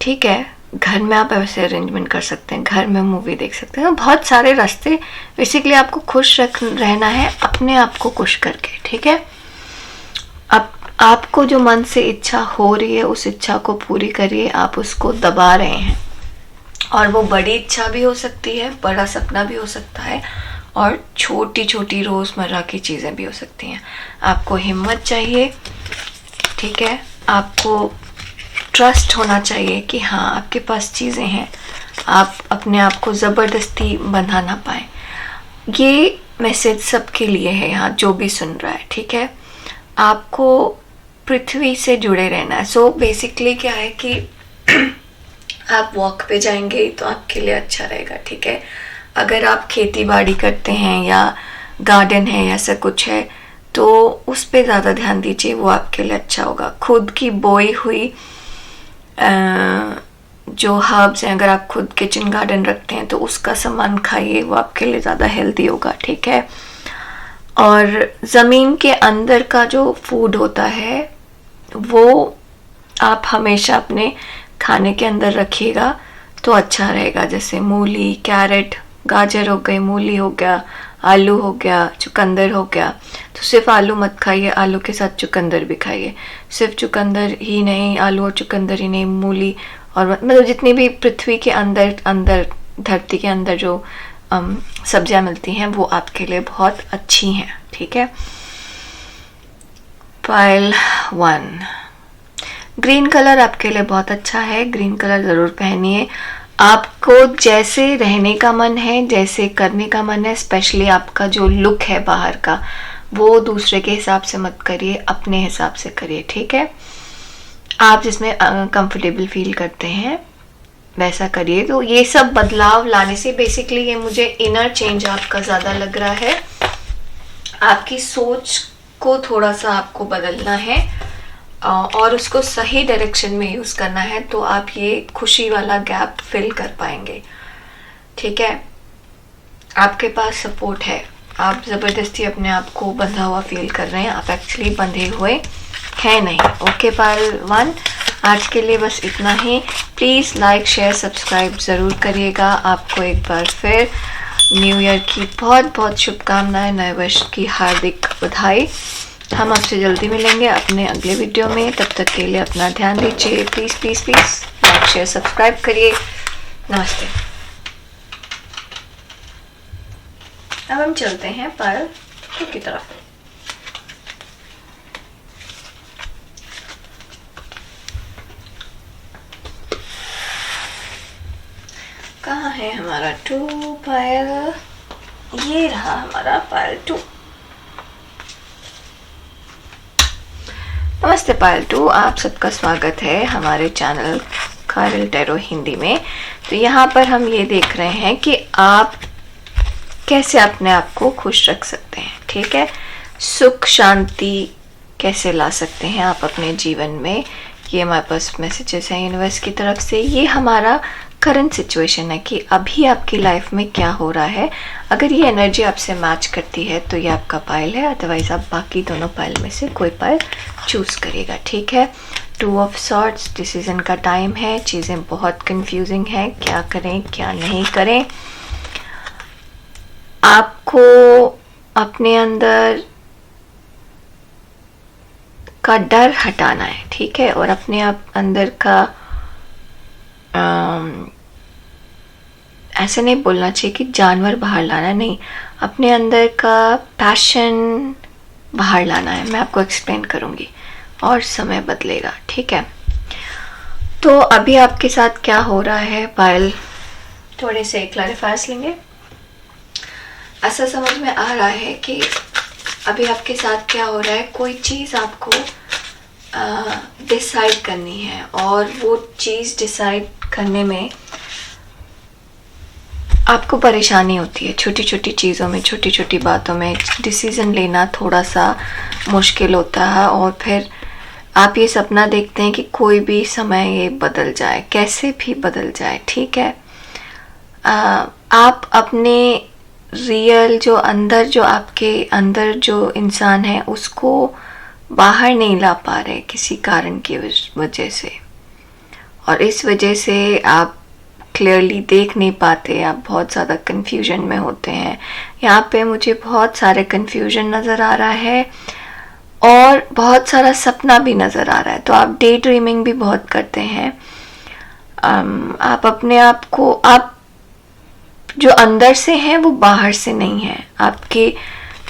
ठीक है। घर में आप ऐसे अरेंजमेंट कर सकते हैं, घर में मूवी देख सकते हैं, बहुत सारे रास्ते। बेसिकली आपको खुश रहना है, अपने आप को खुश करके, ठीक है। अब आपको जो मन से इच्छा हो रही है उस इच्छा को पूरी करिए। आप उसको दबा रहे हैं, और वो बड़ी इच्छा भी हो सकती है, बड़ा सपना भी हो सकता है, और छोटी छोटी रोज़मर्रा की चीज़ें भी हो सकती हैं। आपको हिम्मत चाहिए, ठीक है। आपको ट्रस्ट होना चाहिए कि हाँ आपके पास चीज़ें हैं, आप अपने आप को ज़बरदस्ती बंधा ना पाए। ये मैसेज सबके लिए है यहाँ जो भी सुन रहा है, ठीक है। आपको पृथ्वी से जुड़े रहना है। सो बेसिकली क्या है कि आप वॉक पे जाएंगे तो आपके लिए अच्छा रहेगा, ठीक है। अगर आप खेती बाड़ी करते हैं या गार्डन है, ऐसा कुछ है, तो उस पे ज़्यादा ध्यान दीजिए, वो आपके लिए अच्छा होगा। खुद की बोई हुई जो हर्ब्स हैं, अगर आप खुद किचन गार्डन रखते हैं तो उसका सामान खाइए, वो आपके लिए ज़्यादा हेल्दी होगा, ठीक है। और ज़मीन के अंदर का जो फूड होता है वो आप हमेशा अपने खाने के अंदर रखिएगा तो अच्छा रहेगा। जैसे मूली, कैरेट, गाजर हो गई, मूली हो गया, आलू हो गया, चुकंदर हो गया। तो सिर्फ आलू मत खाइए, आलू के साथ चुकंदर भी खाइए। सिर्फ चुकंदर ही नहीं, आलू और चुकंदर ही नहीं, मूली, और मतलब जितनी भी पृथ्वी के अंदर धरती के अंदर जो सब्जियां मिलती हैं वो आपके लिए बहुत अच्छी हैं, ठीक है। पाइल 1, ग्रीन कलर आपके लिए बहुत अच्छा है, ग्रीन कलर ज़रूर पहनिए। आपको जैसे रहने का मन है, जैसे करने का मन है, स्पेशली आपका जो लुक है बाहर का, वो दूसरे के हिसाब से मत करिए, अपने हिसाब से करिए, ठीक है। आप जिसमें कंफर्टेबल फील करते हैं वैसा करिए। तो ये सब बदलाव लाने से बेसिकली ये मुझे इनर चेंज आपका ज़्यादा लग रहा है। आपकी सोच को थोड़ा सा आपको बदलना है और उसको सही डायरेक्शन में यूज़ करना है, तो आप ये खुशी वाला गैप फिल कर पाएंगे, ठीक है। आपके पास सपोर्ट है, आप ज़बरदस्ती अपने आप को बंधा हुआ फील कर रहे हैं, आप एक्चुअली बंधे हुए हैं नहीं। ओके पायल 1, आज के लिए बस इतना ही। प्लीज़ लाइक शेयर सब्सक्राइब ज़रूर करिएगा। आपको एक बार फिर न्यू ईयर की बहुत बहुत शुभकामनाएं, नए वर्ष की हार्दिक बधाई। हम आपसे जल्दी मिलेंगे अपने अगले वीडियो में। तब तक के लिए अपना ध्यान दीजिए। Please please please like share subscribe करिए। नमस्ते। अब हम चलते हैं पायल की तरफ। कहाँ है हमारा 2 पायल? ये रहा हमारा पायल 2। नमस्ते पायल 2, आप सबका स्वागत है हमारे चैनल कारल टैरो हिंदी में। तो यहाँ पर हम ये देख रहे हैं कि आप कैसे अपने आप को खुश रख सकते हैं, ठीक है। सुख शांति कैसे ला सकते हैं आप अपने जीवन में। ये हमारे पास मैसेजेस हैं यूनिवर्स की तरफ से। ये हमारा करंट सिचुएशन है कि अभी आपकी लाइफ में क्या हो रहा है। अगर ये एनर्जी आपसे मैच करती है तो ये आपका पायल है, अदरवाइज आप बाकी दोनों पायल में से कोई पायल चूज करेगा, ठीक है। 2 ऑफ सॉर्ड्स, डिसीजन का टाइम है। चीज़ें बहुत कंफ्यूजिंग हैं, क्या करें क्या नहीं करें। आपको अपने अंदर का डर हटाना है, ठीक है, और अपने आप अंदर का ऐसे नहीं बोलना चाहिए कि जानवर बाहर लाना, नहीं, अपने अंदर का पैशन बाहर लाना है। मैं आपको एक्सप्लेन करूंगी और समय बदलेगा, ठीक है। तो अभी आपके साथ क्या हो रहा है पायल, थोड़े से क्लैरिफायर्स लेंगे। ऐसा समझ में आ रहा है कि अभी आपके साथ क्या हो रहा है, कोई चीज़ आपको डिसाइड करनी है और वो चीज़ डिसाइड करने में आपको परेशानी होती है। छोटी छोटी चीज़ों में, छोटी छोटी बातों में डिसीज़न लेना थोड़ा सा मुश्किल होता है और फिर आप ये सपना देखते हैं कि कोई भी समय ये बदल जाए, कैसे भी बदल जाए, ठीक है। आप अपने रियल जो अंदर, जो आपके अंदर जो इंसान है उसको बाहर नहीं ला पा रहे किसी कारण की वजह से, और इस वजह से आप क्लियरली देख नहीं पाते, आप बहुत ज़्यादा कंफ्यूजन में होते हैं। यहाँ पे मुझे बहुत सारे कंफ्यूजन नज़र आ रहा है और बहुत सारा सपना भी नज़र आ रहा है। तो आप डे ड्रीमिंग भी बहुत करते हैं। आप अपने आप को, आप जो अंदर से हैं वो बाहर से नहीं है। आपके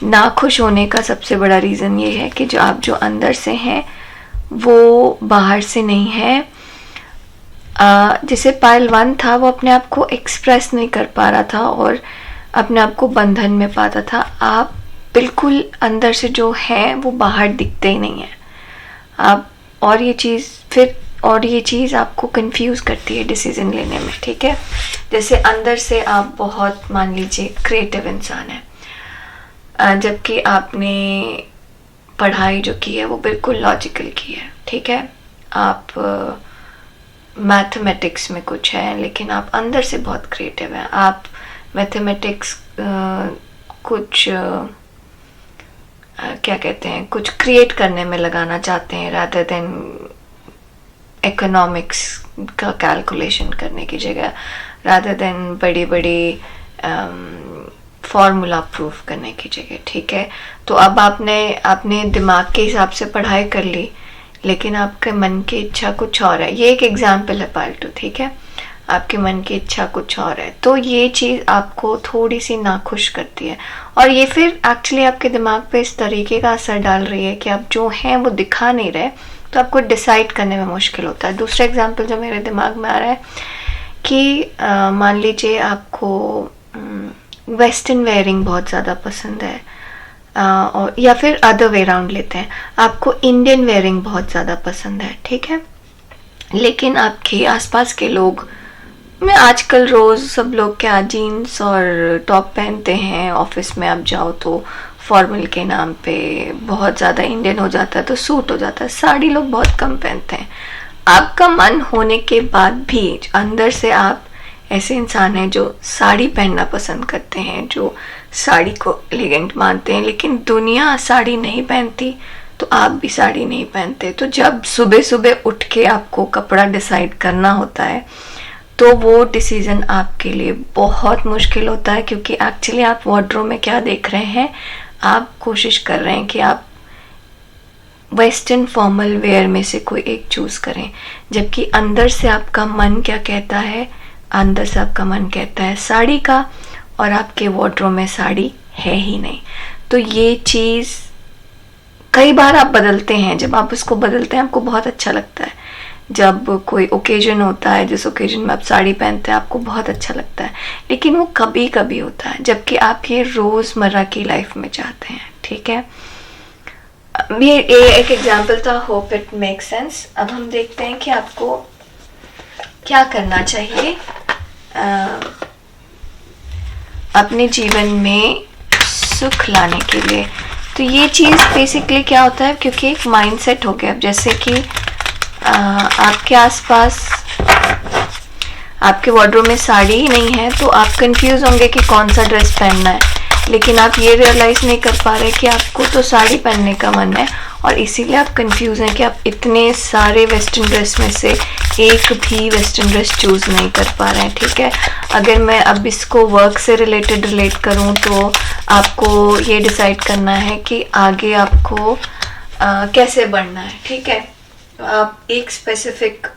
नाखुश होने का सबसे बड़ा रीज़न ये है कि जो अंदर से हैं वो बाहर से नहीं है। जैसे पायल 1 था, वो अपने आप को एक्सप्रेस नहीं कर पा रहा था और अपने आप को बंधन में पाता था। आप बिल्कुल अंदर से जो है वो बाहर दिखते ही नहीं है आप, और ये चीज़ आपको कंफ्यूज करती है डिसीजन लेने में, ठीक है। जैसे अंदर से आप बहुत, मान लीजिए, क्रिएटिव इंसान है, जबकि आपने पढ़ाई जो की है वो बिल्कुल लॉजिकल की है, ठीक है। आप मैथमेटिक्स में कुछ है लेकिन आप अंदर से बहुत क्रिएटिव हैं। आप मैथमेटिक्स कुछ क्या कहते हैं, कुछ क्रिएट करने में लगाना चाहते हैं रादर देन इकोनॉमिक्स का कैलकुलेशन करने की जगह, रादर देन बड़ी बड़ी फॉर्मूला प्रूफ करने की जगह, ठीक है। तो अब आपने दिमाग के हिसाब से पढ़ाई कर ली लेकिन आपके मन की इच्छा कुछ और है। ये एक एग्जाम्पल है पायल 2, ठीक है। आपके मन की इच्छा कुछ और है, तो ये चीज़ आपको थोड़ी सी नाखुश करती है और ये फिर एक्चुअली आपके दिमाग पे इस तरीके का असर डाल रही है कि आप जो हैं वो दिखा नहीं रहे, तो आपको डिसाइड करने में मुश्किल होता है। दूसरा एग्जाम्पल जो मेरे दिमाग में आ रहा है कि मान लीजिए आपको वेस्टर्न वेयरिंग बहुत ज़्यादा पसंद है, और या फिर अदर वे राउंड लेते हैं, आपको इंडियन वेयरिंग बहुत ज़्यादा पसंद है, ठीक है, लेकिन आपके आसपास के लोग मैं आजकल रोज़ सब लोग क्या जीन्स और टॉप पहनते हैं, ऑफिस में आप जाओ तो फॉर्मल के नाम पे बहुत ज़्यादा इंडियन हो जाता है, तो सूट हो जाता है, साड़ी लोग बहुत कम पहनते हैं। आपका मन होने के बाद भी अंदर से आप ऐसे इंसान हैं जो साड़ी पहनना पसंद करते हैं, जो साड़ी को एलिगेंट मानते हैं, लेकिन दुनिया साड़ी नहीं पहनती तो आप भी साड़ी नहीं पहनते। तो जब सुबह सुबह उठ के आपको कपड़ा डिसाइड करना होता है तो वो डिसीज़न आपके लिए बहुत मुश्किल होता है, क्योंकि एक्चुअली आप वार्डरोब में क्या देख रहे हैं, आप कोशिश कर रहे हैं कि आप वेस्टर्न फॉर्मल वेयर में से कोई एक चूज़ करें, जबकि अंदर से आपका मन क्या कहता है, अंदर से आपका मन कहता है साड़ी का, और आपके वार्डरोब में साड़ी है ही नहीं। तो ये चीज़ कई बार आप बदलते हैं, जब आप उसको बदलते हैं आपको बहुत अच्छा लगता है, जब कोई ओकेजन होता है जिस ओकेजन में आप साड़ी पहनते हैं आपको बहुत अच्छा लगता है, लेकिन वो कभी कभी होता है, जबकि आप ये रोज़मर्रा की लाइफ में चाहते हैं, ठीक है। ये एक एग्जाम्पल था, होप इट मेक सेंस। अब हम देखते हैं कि आपको क्या करना चाहिए अपने जीवन में सुख लाने के लिए। तो ये चीज़ बेसिकली क्या होता है, क्योंकि एक माइंडसेट हो गया। अब जैसे कि आपके आसपास आपके वार्डरोब में साड़ी ही नहीं है तो आप कंफ्यूज होंगे कि कौन सा ड्रेस पहनना है, लेकिन आप ये रियलाइज़ नहीं कर पा रहे कि आपको तो साड़ी पहनने का मन है, और इसीलिए आप कंफ्यूज हैं कि आप इतने सारे वेस्टर्न ड्रेस में से एक भी वेस्टर्न ड्रेस चूज़ नहीं कर पा रहे हैं, ठीक है। अगर मैं अब इसको वर्क से रिलेट करूं तो आपको ये डिसाइड करना है कि आगे आपको कैसे बढ़ना है, ठीक है। तो आप एक स्पेसिफिक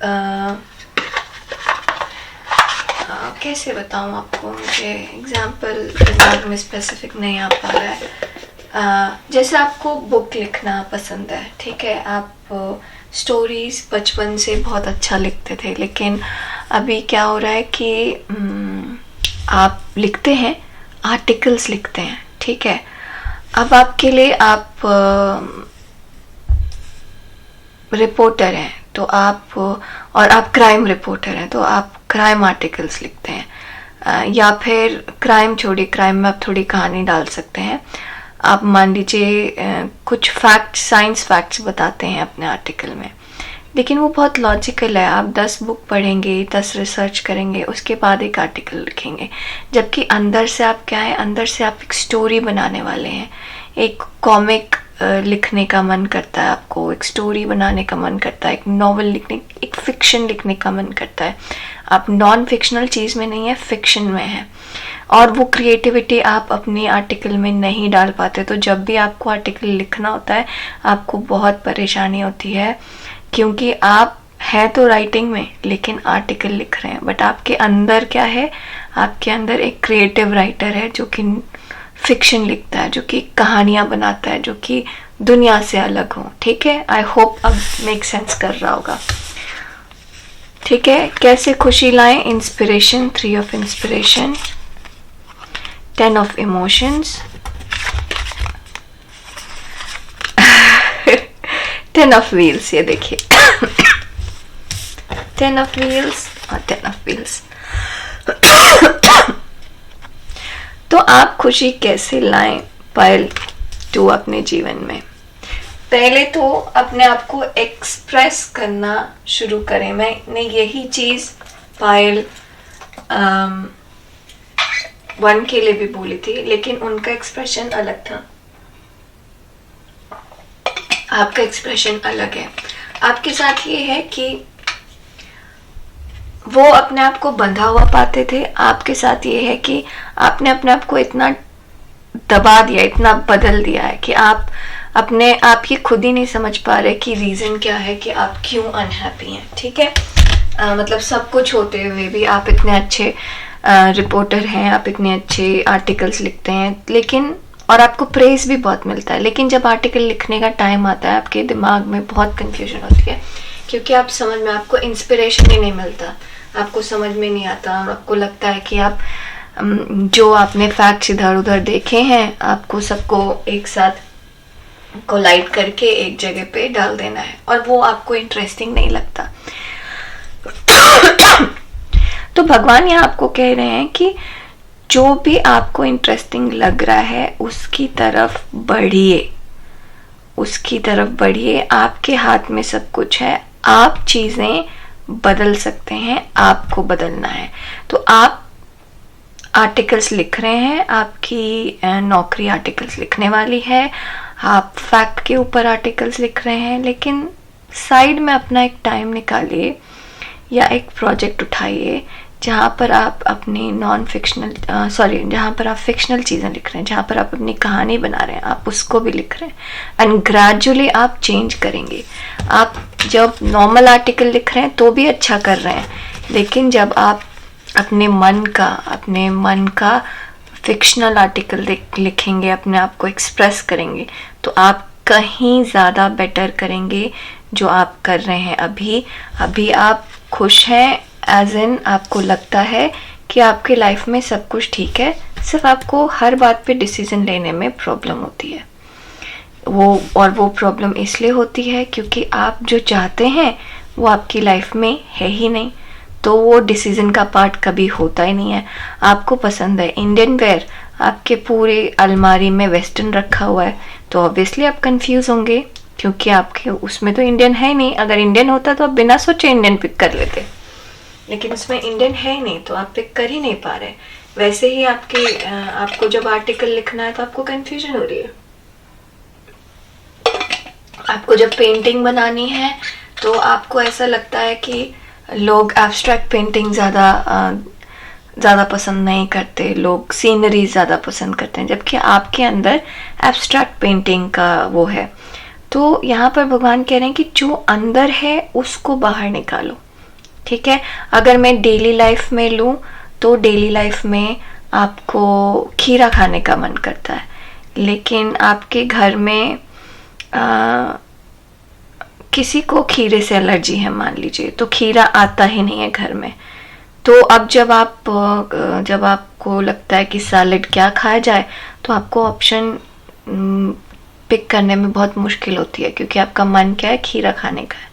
कैसे बताऊं आपको, मुझे एग्जाम्पल दिमाग में स्पेसिफिक नहीं आ पा रहा है। जैसे आपको बुक लिखना पसंद है, ठीक है, आप स्टोरीज बचपन से बहुत अच्छा लिखते थे, लेकिन अभी क्या हो रहा है कि आप लिखते हैं, आर्टिकल्स लिखते हैं, ठीक है। अब आपके लिए आप रिपोर्टर हैं तो आप, और आप क्राइम रिपोर्टर हैं तो आप क्राइम आर्टिकल्स लिखते हैं, या फिर क्राइम छोड़िए, क्राइम में आप थोड़ी कहानी डाल सकते हैं। आप मान लीजिए कुछ फैक्ट्स, साइंस फैक्ट्स बताते हैं अपने आर्टिकल में, लेकिन वो बहुत लॉजिकल है। आप 10 बुक पढ़ेंगे, 10 रिसर्च करेंगे, उसके बाद एक आर्टिकल लिखेंगे, जबकि अंदर से आप क्या है, अंदर से आप एक स्टोरी बनाने वाले हैं। एक कॉमिक लिखने का मन करता है आपको, एक स्टोरी बनाने का मन करता है, एक नॉवल लिखने, एक फिक्शन लिखने का मन करता है। आप नॉन फिक्शनल चीज़ में नहीं है, फिक्शन में है, और वो क्रिएटिविटी आप अपने आर्टिकल में नहीं डाल पाते। तो जब भी आपको आर्टिकल लिखना होता है आपको बहुत परेशानी होती है, क्योंकि आप है तो राइटिंग में लेकिन आर्टिकल लिख रहे हैं, बट आपके अंदर क्या है, आपके अंदर एक क्रिएटिव राइटर है जो कि फिक्शन लिखता है, जो कि कहानियाँ बनाता है, जो कि दुनिया से अलग हो, ठीक है। आई होप अब मेक सेंस कर रहा होगा, ठीक है। कैसे खुशी लाएं, inspiration, 3 of inspiration, 10 of emotions, 10 of wheels, ये देखिए 10 ऑफ व्हील्स और 10 ऑफ व्हील्स। तो आप खुशी कैसे लाएं, पायल 2 अपने जीवन में। पहले तो अपने आप को एक्सप्रेस करना शुरू करें। मैंने यही चीज़ पायल 1 के लिए भी बोली थी, लेकिन उनका एक्सप्रेशन अलग था, आपका एक्सप्रेशन अलग है। आपके साथ ये है कि वो अपने आप को बंधा हुआ पाते थे, आपके साथ ये है कि आपने अपने आप को इतना दबा दिया, इतना बदल दिया है कि आप अपने आप ही खुद ही नहीं समझ पा रहे कि रीज़न क्या है कि आप क्यों अनहैप्पी हैं, ठीक है। मतलब सब कुछ होते हुए भी आप इतने अच्छे रिपोर्टर हैं, आप इतने अच्छे आर्टिकल्स लिखते हैं, लेकिन और आपको प्रेज भी बहुत मिलता है, लेकिन जब आर्टिकल लिखने का टाइम आता है आपके दिमाग में बहुत कन्फ्यूजन होती है, क्योंकि आप समझ में, आपको इंस्पिरेशन ही नहीं मिलता। आपको समझ में नहीं आता और आपको लगता है कि आप जो आपने फैक्ट्स इधर उधर देखे हैं आपको सबको एक साथ कोलाइड करके एक जगह पे डाल देना है, और वो आपको इंटरेस्टिंग नहीं लगता। तो भगवान यहाँ आपको कह रहे हैं कि जो भी आपको इंटरेस्टिंग लग रहा है उसकी तरफ बढ़िए, उसकी तरफ बढ़िए। आपके हाथ में सब कुछ है, आप चीजें बदल सकते हैं, आपको बदलना है। तो आप आर्टिकल्स लिख रहे हैं, आपकी नौकरी आर्टिकल्स लिखने वाली है, आप फैक्ट के ऊपर आर्टिकल्स लिख रहे हैं, लेकिन साइड में अपना एक टाइम निकालिए या एक प्रोजेक्ट उठाइए जहाँ पर आप अपनी नॉन फिक्शनल जहाँ पर आप फिक्शनल चीज़ें लिख रहे हैं, जहाँ पर आप अपनी कहानी बना रहे हैं, आप उसको भी लिख रहे हैं एंड ग्रेजुअली आप चेंज करेंगे। आप जब नॉर्मल आर्टिकल लिख रहे हैं तो भी अच्छा कर रहे हैं, लेकिन जब आप अपने मन का फिक्शनल आर्टिकल लिखेंगे, अपने आप को एक्सप्रेस करेंगे, तो आप कहीं ज़्यादा बेटर करेंगे जो आप कर रहे हैं अभी आप खुश हैं, एज इन आपको लगता है कि आपके लाइफ में सब कुछ ठीक है, सिर्फ आपको हर बात पे डिसीजन लेने में प्रॉब्लम होती है। वो प्रॉब्लम इसलिए होती है क्योंकि आप जो चाहते हैं वो आपकी लाइफ में है ही नहीं, तो वो डिसीजन का पार्ट कभी होता ही नहीं है। आपको पसंद है इंडियन वेयर, आपके पूरे अलमारी में वेस्टर्न रखा हुआ है, तो ऑब्वियसली आप कंफ्यूज होंगे क्योंकि आपके उसमें तो इंडियन है ही नहीं। अगर इंडियन होता तो आप बिना सोचे इंडियन पिक कर लेते, लेकिन उसमें इंडियन है ही नहीं तो आप पिक कर ही नहीं पा रहे। वैसे ही आपको जब आर्टिकल लिखना है तो आपको कंफ्यूजन हो रही है। आपको जब पेंटिंग बनानी है तो आपको ऐसा लगता है कि लोग एब्स्ट्रैक्ट पेंटिंग ज़्यादा पसंद नहीं करते, लोग सीनरी ज़्यादा पसंद करते हैं, जबकि आपके अंदर एब्स्ट्रैक्ट पेंटिंग का वो है। तो यहाँ पर भगवान कह रहे हैं कि जो अंदर है उसको बाहर निकालो, ठीक है। अगर मैं डेली लाइफ में लूँ तो डेली लाइफ में आपको खीरा खाने का मन करता है, लेकिन आपके घर में किसी को खीरे से एलर्जी है मान लीजिए, तो खीरा आता ही नहीं है घर में। तो अब जब आपको लगता है कि सैलेड क्या खाया जाए, तो आपको ऑप्शन पिक करने में बहुत मुश्किल होती है क्योंकि आपका मन क्या है, खीरा खाने का है।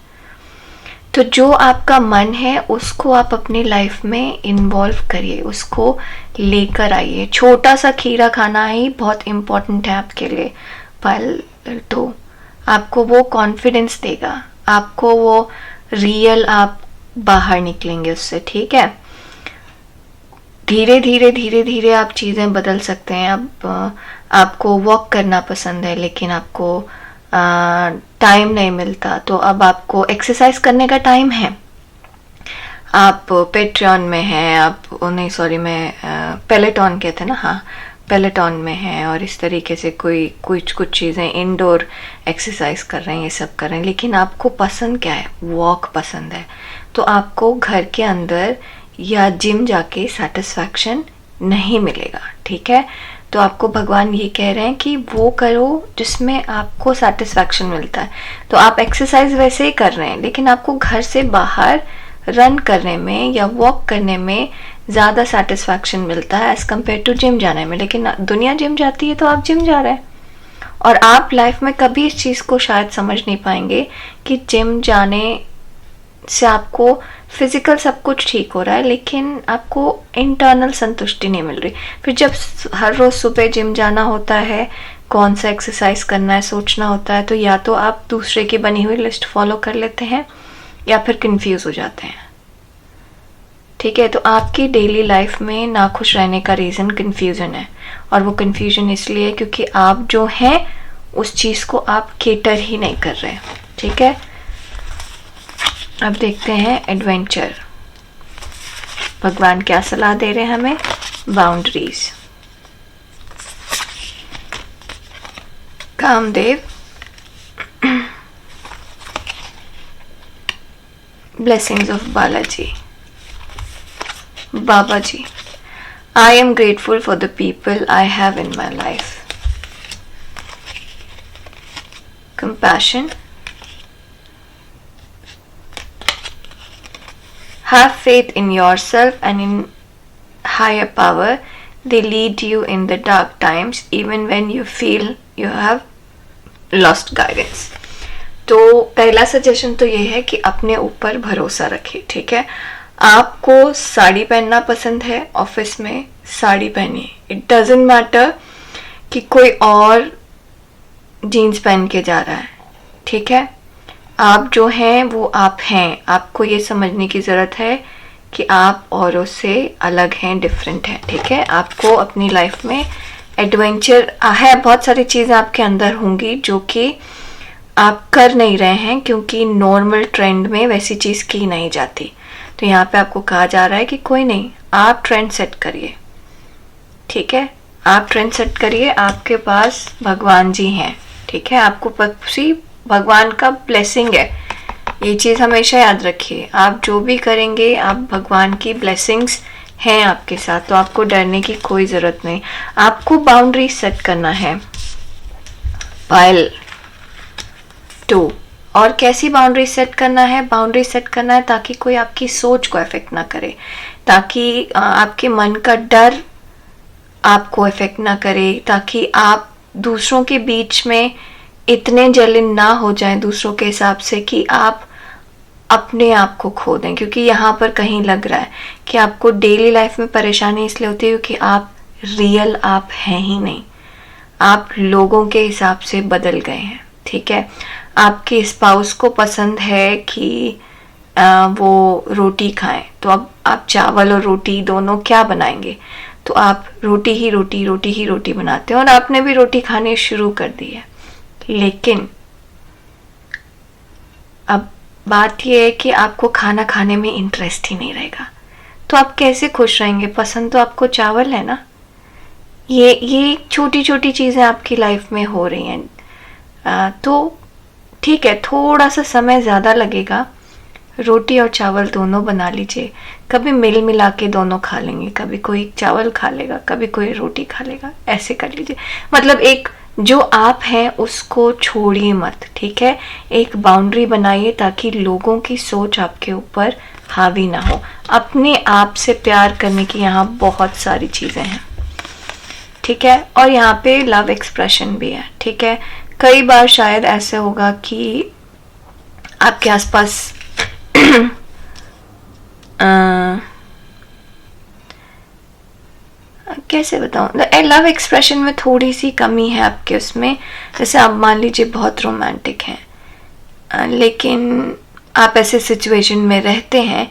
तो जो आपका मन है उसको आप अपनी लाइफ में इन्वॉल्व करिए, उसको लेकर आइए। छोटा सा खीरा खाना ही बहुत इम्पोर्टेंट है आपके लिए, पर तो आपको वो कॉन्फिडेंस देगा, आपको वो रियल आप बाहर निकलेंगे उससे, ठीक है। धीरे धीरे आप चीज़ें बदल सकते हैं। अब आपको वॉक करना पसंद है लेकिन आपको टाइम नहीं मिलता, तो अब आपको एक्सरसाइज करने का टाइम है। आप पेट्रियन में हैं, आप मैं पेलेटॉन कहते हैं ना, हाँ पेलेटॉन में हैं, और इस तरीके से कुछ चीज़ें इंडोर एक्सरसाइज कर रहे हैं, ये सब कर रहे हैं, लेकिन आपको पसंद क्या है, वॉक पसंद है, तो आपको घर के अंदर या जिम जाके सेटिस्फैक्शन नहीं मिलेगा, ठीक है। तो आपको भगवान ये कह रहे हैं कि वो करो जिसमें आपको सेटिस्फैक्शन मिलता है। तो आप एक्सरसाइज वैसे ही कर रहे हैं, लेकिन आपको घर से बाहर रन करने में या वॉक करने में ज़्यादा सेटिस्फैक्शन मिलता है एज कम्पेयर टू जिम जाने में। लेकिन दुनिया जिम जाती है तो आप जिम जा रहे हैं, और आप लाइफ में कभी इस चीज़ को शायद समझ नहीं पाएंगे कि जिम जाने से आपको फिजिकल सब कुछ ठीक हो रहा है, लेकिन आपको इंटरनल संतुष्टि नहीं मिल रही। फिर जब हर रोज़ सुबह जिम जाना होता है, कौन सा एक्सरसाइज करना है सोचना होता है, तो या तो आप दूसरे की बनी हुई लिस्ट फॉलो कर लेते हैं या फिर कंफ्यूज हो जाते हैं, ठीक है। तो आपकी डेली लाइफ में नाखुश रहने का रीज़न कन्फ्यूज़न है, और वो कन्फ्यूजन इसलिए है क्योंकि आप जो हैं उस चीज़ को आप केटर ही नहीं कर रहे, ठीक है। अब देखते हैं एडवेंचर, भगवान क्या सलाह दे रहे हैं हमें। Boundaries, Kamdev, blessings of Balaji, Baba ji, I am grateful for the people I have in my life. Compassion, Have faith in yourself and in higher power. They lead you in the dark times even when you feel you have lost guidance. तो पहला suggestion तो ये है कि अपने ऊपर भरोसा रखें, ठीक है। आपको साड़ी पहनना पसंद है, ऑफिस में साड़ी पहनिए। इट डजेंट मैटर कि कोई और जीन्स पहन के जा रहा है, ठीक है। आप जो हैं वो आप हैं। आपको ये समझने की ज़रूरत है कि आप औरों से अलग हैं, डिफरेंट हैं, ठीक है। आपको अपनी लाइफ में एडवेंचर है, बहुत सारी चीज़ें आपके अंदर होंगी जो कि आप कर नहीं रहे हैं क्योंकि नॉर्मल ट्रेंड में वैसी चीज़ की नहीं जाती। तो यहाँ पे आपको कहा जा रहा है कि कोई नहीं, आप ट्रेंड सेट करिए, ठीक है। आप ट्रेंड सेट करिए, आपके पास भगवान जी हैं, ठीक है। आपको पक्षी भगवान का ब्लेसिंग है, ये चीज़ हमेशा याद रखिए। आप जो भी करेंगे आप भगवान की ब्लेसिंग्स हैं आपके साथ, तो आपको डरने की कोई ज़रूरत नहीं। आपको बाउंड्री सेट करना है। पायल 2, और कैसी बाउंड्री सेट करना है? बाउंड्री सेट करना है ताकि कोई आपकी सोच को अफेक्ट ना करे, ताकि आपके मन का डर आपको अफेक्ट ना करे, ताकि आप दूसरों के बीच में इतने जलिन ना हो जाएं दूसरों के हिसाब से कि आप अपने आप को खो दें। क्योंकि यहाँ पर कहीं लग रहा है कि आपको डेली लाइफ में परेशानी इसलिए होती है क्योंकि आप रियल आप हैं ही नहीं, आप लोगों के हिसाब से बदल गए हैं, ठीक है। आपके स्पाउस को पसंद है कि वो रोटी खाएं, तो अब आप चावल और रोटी दोनों क्या बनाएंगे? तो आप रोटी ही रोटी बनाते हैं और आपने भी रोटी खानी शुरू कर दी है। लेकिन अब बात यह है कि आपको खाना खाने में इंटरेस्ट ही नहीं रहेगा, तो आप कैसे खुश रहेंगे? पसंद तो आपको चावल है ना। ये छोटी छोटी चीज़ें आपकी लाइफ में हो रही हैं, तो ठीक है, थोड़ा सा समय ज़्यादा लगेगा। रोटी और चावल दोनों बना लीजिए, कभी मिल मिला के दोनों खा लेंगे, कभी कोई चावल खा लेगा, कभी कोई रोटी खा लेगा, ऐसे कर लीजिए। मतलब एक जो आप हैं उसको छोड़िए मत, ठीक है। एक बाउंड्री बनाइए ताकि लोगों की सोच आपके ऊपर हावी ना हो। अपने आप से प्यार करने की यहाँ बहुत सारी चीज़ें हैं, ठीक है। और यहाँ पे लव एक्सप्रेशन भी है, ठीक है। कई बार शायद ऐसे होगा कि आपके आसपास कैसे बताऊँ, लव एक्सप्रेशन में थोड़ी सी कमी है आपके उसमें। जैसे आप मान लीजिए बहुत रोमांटिक हैं, लेकिन आप ऐसे सिचुएशन में रहते हैं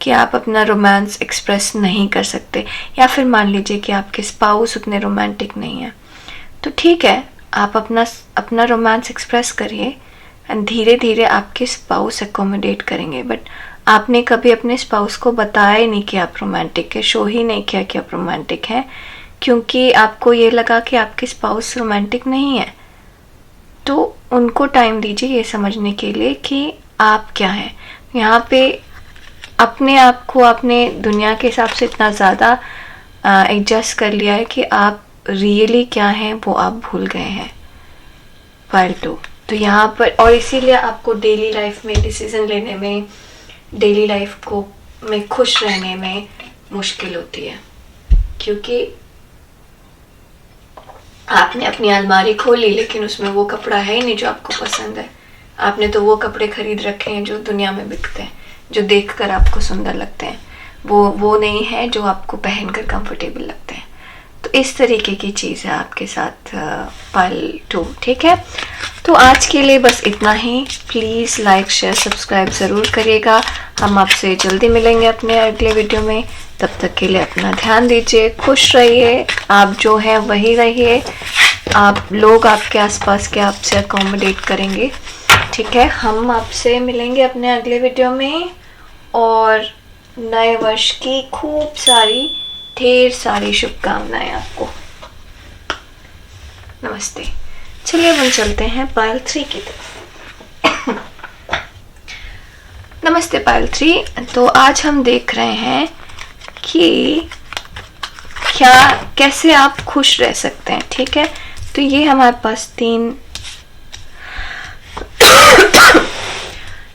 कि आप अपना रोमांस एक्सप्रेस नहीं कर सकते, या फिर मान लीजिए कि आपके स्पाउस उतने रोमांटिक नहीं है, तो ठीक है, आप अपना रोमांस एक्सप्रेस करिए एंड धीरे धीरे आपके स्पाउस एकोमोडेट करेंगे। बट आपने कभी अपने स्पाउस को बताया ही नहीं कि आप रोमांटिक है, शो ही नहीं किया कि आप रोमांटिक हैं, क्योंकि आपको ये लगा कि आपके स्पाउस रोमांटिक नहीं है। तो उनको टाइम दीजिए ये समझने के लिए कि आप क्या हैं। यहाँ पे अपने आप को आपने दुनिया के हिसाब से इतना ज़्यादा एडजस्ट कर लिया है कि आप रियली क्या हैं वो आप भूल गए हैं। फालतू तो यहाँ पर, और इसीलिए आपको डेली लाइफ में डिसीजन लेने में, डेली लाइफ को में खुश रहने में मुश्किल होती है, क्योंकि आपने अपनी अलमारी खोली लेकिन उसमें वो कपड़ा है ही नहीं जो आपको पसंद है। आपने तो वो कपड़े खरीद रखे हैं जो दुनिया में बिकते हैं, जो देखकर आपको सुंदर लगते हैं, वो नहीं है जो आपको पहनकर कंफर्टेबल लगते हैं। तो इस तरीके की चीज़ है आपके साथ पायल 2, ठीक है। तो आज के लिए बस इतना ही। प्लीज़ लाइक शेयर सब्सक्राइब ज़रूर करिएगा। हम आपसे जल्दी मिलेंगे अपने अगले वीडियो में। तब तक के लिए अपना ध्यान दीजिए, खुश रहिए, आप जो हैं वही रहिए। आप लोग आपके आसपास के आपसे अकोमोडेट करेंगे, ठीक है। हम आपसे मिलेंगे अपने अगले वीडियो में, और नए वर्ष की खूब सारी ढेर सारी शुभकामनाएं आपको। नमस्ते। चलिए हम चलते हैं पायल 3 की तरफ। नमस्ते पायल 3। तो आज हम देख रहे हैं कि कैसे आप खुश रह सकते हैं, ठीक है। तो ये हमारे पास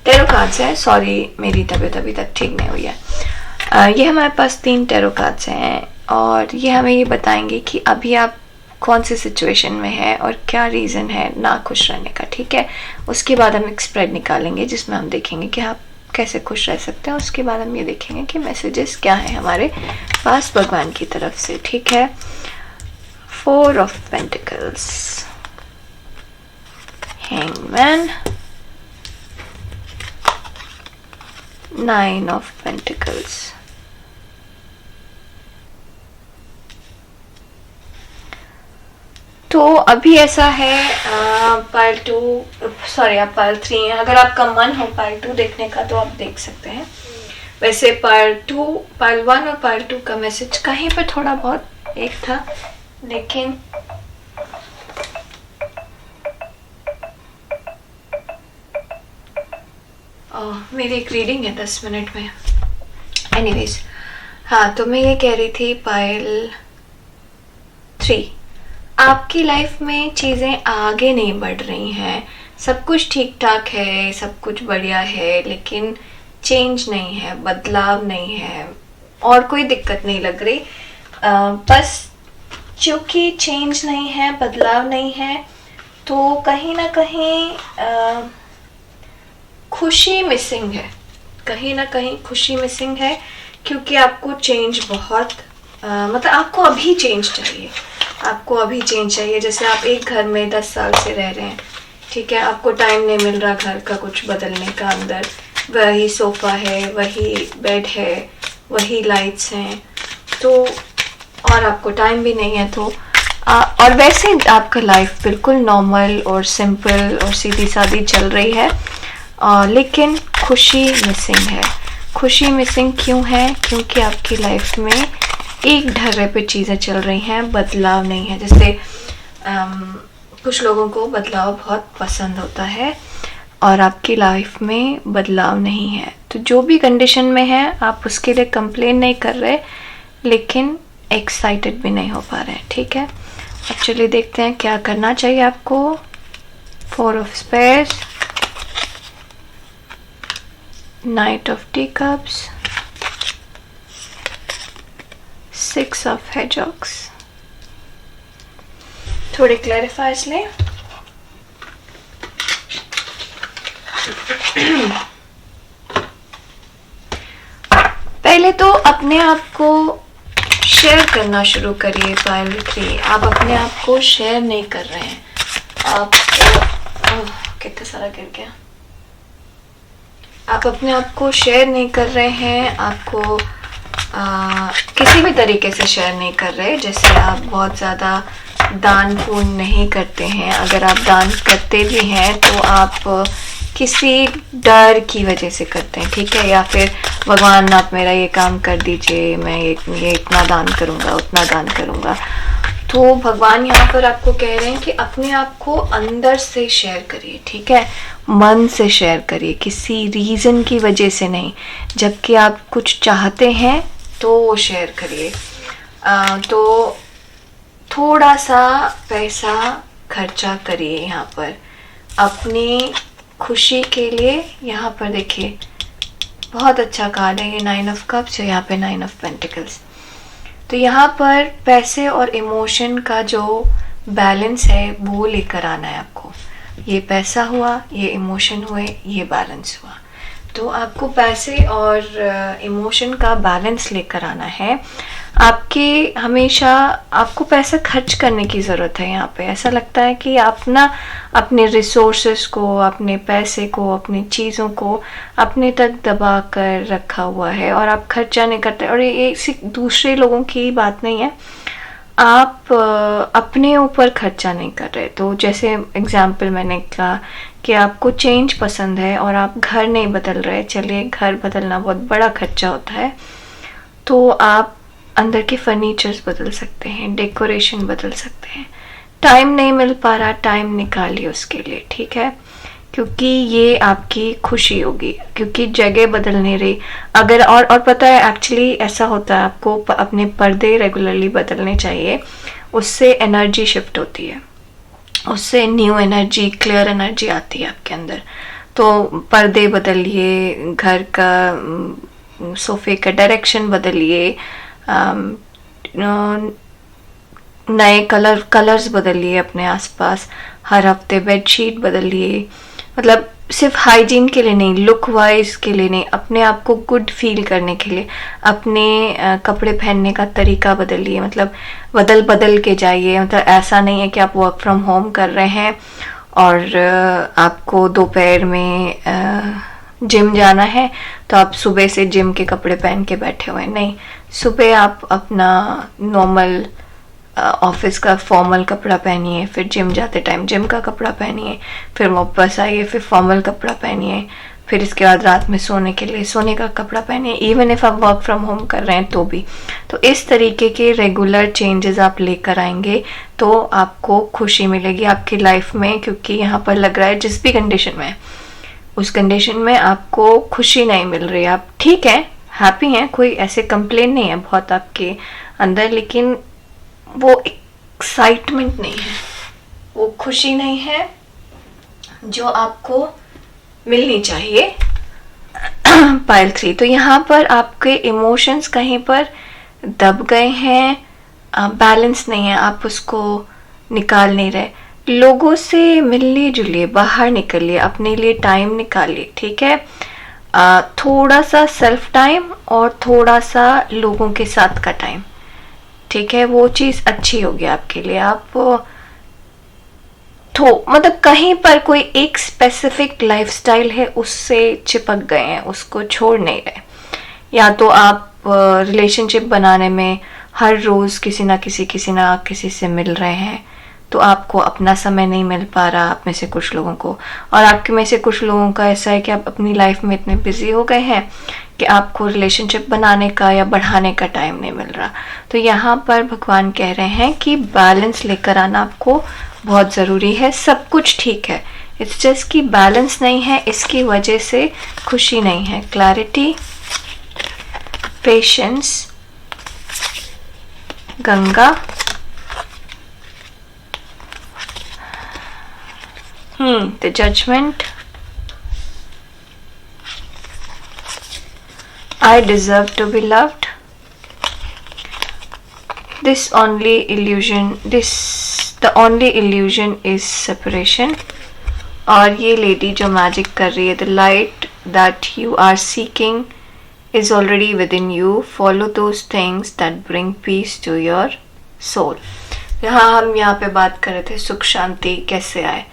टैरो कार्ड्स हैं। सॉरी, मेरी तबीयत अभी तक ठीक नहीं हुई है। ये हमारे पास 3 टैरो कार्ड्स हैं और ये हमें ये बताएंगे कि अभी आप कौन सी सिचुएशन में है और क्या रीज़न है ना खुश रहने का। ठीक है, उसके बाद हम एक स्प्रेड निकालेंगे जिसमें हम देखेंगे कि आप कैसे खुश रह सकते हैं। उसके बाद हम ये देखेंगे कि मैसेजेस क्या है हमारे पास भगवान की तरफ से। ठीक है, 4 of pentacles, hangman, 9 of pentacles, तो अभी ऐसा है पार्ट 2, सॉरी आप पार्ट 3 है। अगर आपका मन हो पार्ट 2 देखने का तो आप देख सकते हैं। वैसे पार्ट 1 और पार्ट 2 का मैसेज कहीं पर थोड़ा बहुत एक था, लेकिन मेरी एक रीडिंग है 10 मिनट में। एनीवेज, हाँ, तो मैं ये कह रही थी पाइल 3, आपकी लाइफ में चीज़ें आगे नहीं बढ़ रही हैं, सब कुछ ठीक ठाक है, सब कुछ बढ़िया है, लेकिन चेंज नहीं है, बदलाव नहीं है और कोई दिक्कत नहीं लग रही। बस क्योंकि चेंज नहीं है, बदलाव नहीं है, तो कहीं ना कहीं खुशी मिसिंग है, कहीं ना कहीं खुशी मिसिंग है, क्योंकि आपको चेंज बहुत मतलब आपको अभी चेंज चाहिए, आपको अभी चेंज चाहिए। जैसे आप एक घर में 10 साल से रह रहे हैं, ठीक है, आपको टाइम नहीं मिल रहा घर का कुछ बदलने का, अंदर वही सोफ़ा है, वही बेड है, वही लाइट्स हैं, तो और आपको टाइम भी नहीं है, तो और वैसे आपका लाइफ बिल्कुल नॉर्मल और सिंपल और सीधी सादी चल रही है, लेकिन खुशी मिसिंग है। खुशी मिसिंग क्यों है? क्योंकि आपकी लाइफ में एक ढर्रे पे चीज़ें चल रही हैं, बदलाव नहीं है। जैसे कुछ लोगों को बदलाव बहुत पसंद होता है और आपकी लाइफ में बदलाव नहीं है, तो जो भी कंडीशन में है आप उसके लिए कंप्लेन नहीं कर रहे, लेकिन एक्साइटेड भी नहीं हो पा रहे हैं। ठीक है, अब चलिए देखते हैं क्या करना चाहिए आपको। 4 of spares, night of tea cups, 6 of hedgehogs. थोड़े क्लैरिफायर्स लें। पहले तो अपने आप को शेयर करना शुरू करिए। पाइल 3, आप अपने आप को शेयर नहीं कर रहे हैं। आप कितना सारा गिर गया। आप अपने आप को शेयर नहीं कर रहे हैं, आपको किसी भी तरीके से शेयर नहीं कर रहे। जैसे आप बहुत ज़्यादा दान पुण्य नहीं करते हैं, अगर आप दान करते भी हैं तो आप किसी डर की वजह से करते हैं, ठीक है, या फिर भगवान आप मेरा ये काम कर दीजिए, मैं ये इतना दान करूँगा, उतना दान करूँगा। तो भगवान यहाँ पर आपको कह रहे हैं कि अपने आप को अंदर से शेयर करिए, ठीक है, मन से शेयर करिए, किसी रीज़न की वजह से नहीं। जबकि आप कुछ चाहते हैं तो वो शेयर करिए। तो थोड़ा सा पैसा खर्चा करिए यहाँ पर अपनी खुशी के लिए। यहाँ पर देखिए बहुत अच्छा कार्ड है ये 9 ऑफ कप्स है, यहाँ पे 9 ऑफ पेंटिकल्स। तो यहाँ पर पैसे और इमोशन का जो बैलेंस है वो लेकर आना है आपको। ये पैसा हुआ, ये इमोशन हुए, ये बैलेंस हुआ, तो आपको पैसे और इमोशन का बैलेंस लेकर आना है। आपके हमेशा आपको पैसा खर्च करने की ज़रूरत है। यहाँ पे ऐसा लगता है कि आप ना अपने रिसोर्सेस को, अपने पैसे को, अपनी चीज़ों को अपने तक दबा कर रखा हुआ है और आप खर्चा नहीं करते। और ये सिर्फ दूसरे लोगों की बात नहीं है, आप अपने ऊपर खर्चा नहीं कर रहे। तो जैसे एग्जाम्पल मैंने कहा कि आपको चेंज पसंद है और आप घर नहीं बदल रहे। चलिए, घर बदलना बहुत बड़ा खर्चा होता है, तो आप अंदर के फर्नीचर्स बदल सकते हैं, डेकोरेशन बदल सकते हैं। टाइम नहीं मिल पा रहा, टाइम निकालिए उसके लिए, ठीक है, क्योंकि ये आपकी खुशी होगी, क्योंकि जगह बदल नहीं रही। अगर और पता है एक्चुअली ऐसा होता है, आपको अपने पर्दे रेगुलरली बदलने चाहिए, उससे एनर्जी शिफ्ट होती है, उससे न्यू एनर्जी, क्लियर एनर्जी आती है आपके अंदर। तो पर्दे बदलिए, घर का सोफे का डायरेक्शन बदलिए, नए कलर्स बदलिए अपने आसपास, हर हफ्ते बेडशीट बदलिए। मतलब सिर्फ हाइजीन के लिए नहीं, लुक वाइज के लिए नहीं, अपने आप को गुड फील करने के लिए अपने कपड़े पहनने का तरीका बदलिए। मतलब बदल के जाइए। मतलब ऐसा नहीं है कि आप वर्क फ्रॉम होम कर रहे हैं और आपको दोपहर में जिम जाना है तो आप सुबह से जिम के कपड़े पहन के बैठे हुए हैं। नहीं, सुबह आप अपना नॉर्मल ऑफिस का फॉर्मल कपड़ा पहनिए, फिर जिम जाते टाइम जिम का कपड़ा पहनिए, फिर वापस आइए फिर फॉर्मल कपड़ा पहनिए, फिर इसके बाद रात में सोने के लिए सोने का कपड़ा पहनिए, इवन इफ आप वर्क फ्रॉम होम कर रहे हैं तो भी। तो इस तरीके के रेगुलर चेंजेस आप लेकर आएंगे तो आपको खुशी मिलेगी आपकी लाइफ में। क्योंकि यहाँ पर लग रहा है जिस भी कंडीशन में, उस कंडीशन में आपको खुशी नहीं मिल रही। आप ठीक है, हैप्पी हैं, कोई ऐसे कंप्लेन नहीं है बहुत आपके अंदर, लेकिन वो एक्साइटमेंट नहीं है, वो खुशी नहीं है जो आपको मिलनी चाहिए। पाइल 3, तो यहाँ पर आपके इमोशंस कहीं पर दब गए हैं, बैलेंस नहीं है, आप उसको निकाल नहीं रहे। लोगों से मिलने जुलिए, बाहर निकलिए, अपने लिए टाइम निकालिए, ठीक है। थोड़ा सा सेल्फ टाइम और थोड़ा सा लोगों के साथ का टाइम, ठीक है, वो चीज़ अच्छी होगी आपके लिए। आप तो मतलब कहीं पर कोई एक स्पेसिफिक लाइफस्टाइल है उससे चिपक गए हैं, उसको छोड़ नहीं रहे। या तो आप रिलेशनशिप बनाने में हर रोज़ किसी ना किसी से मिल रहे हैं, तो आपको अपना समय नहीं मिल पा रहा आप में से कुछ लोगों को। और आपके में से कुछ लोगों का ऐसा है कि आप अपनी लाइफ में इतने बिजी हो गए हैं कि आपको रिलेशनशिप बनाने का या बढ़ाने का टाइम नहीं मिल रहा। तो यहाँ पर भगवान कह रहे हैं कि बैलेंस लेकर आना आपको बहुत ज़रूरी है। सब कुछ ठीक है, इट्स जस्ट कि बैलेंस नहीं है, इसकी वजह से खुशी नहीं है। Clarity, patience, Ganga, the judgment, I deserve to be loved, the only illusion is separation। और ये लेडी जो मैजिक कर रही है, the light that you are seeking is already within you, follow those things that bring peace to your soul। यहाँ पे बात कर रहे थे सुख शांति कैसे आए।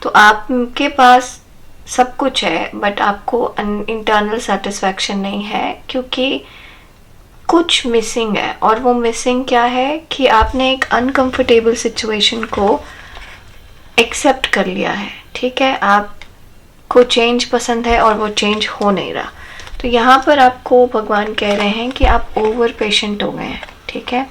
तो आपके पास सब कुछ है बट आपको इंटरनल सेटिस्फैक्शन नहीं है क्योंकि कुछ मिसिंग है। और वो मिसिंग क्या है कि आपने एक अनकंफर्टेबल सिचुएशन को एक्सेप्ट कर लिया है, ठीक है। आपको चेंज पसंद है और वो चेंज हो नहीं रहा। तो यहाँ पर आपको भगवान कह रहे हैं कि आप ओवर पेशेंट हो गए हैं, ठीक है।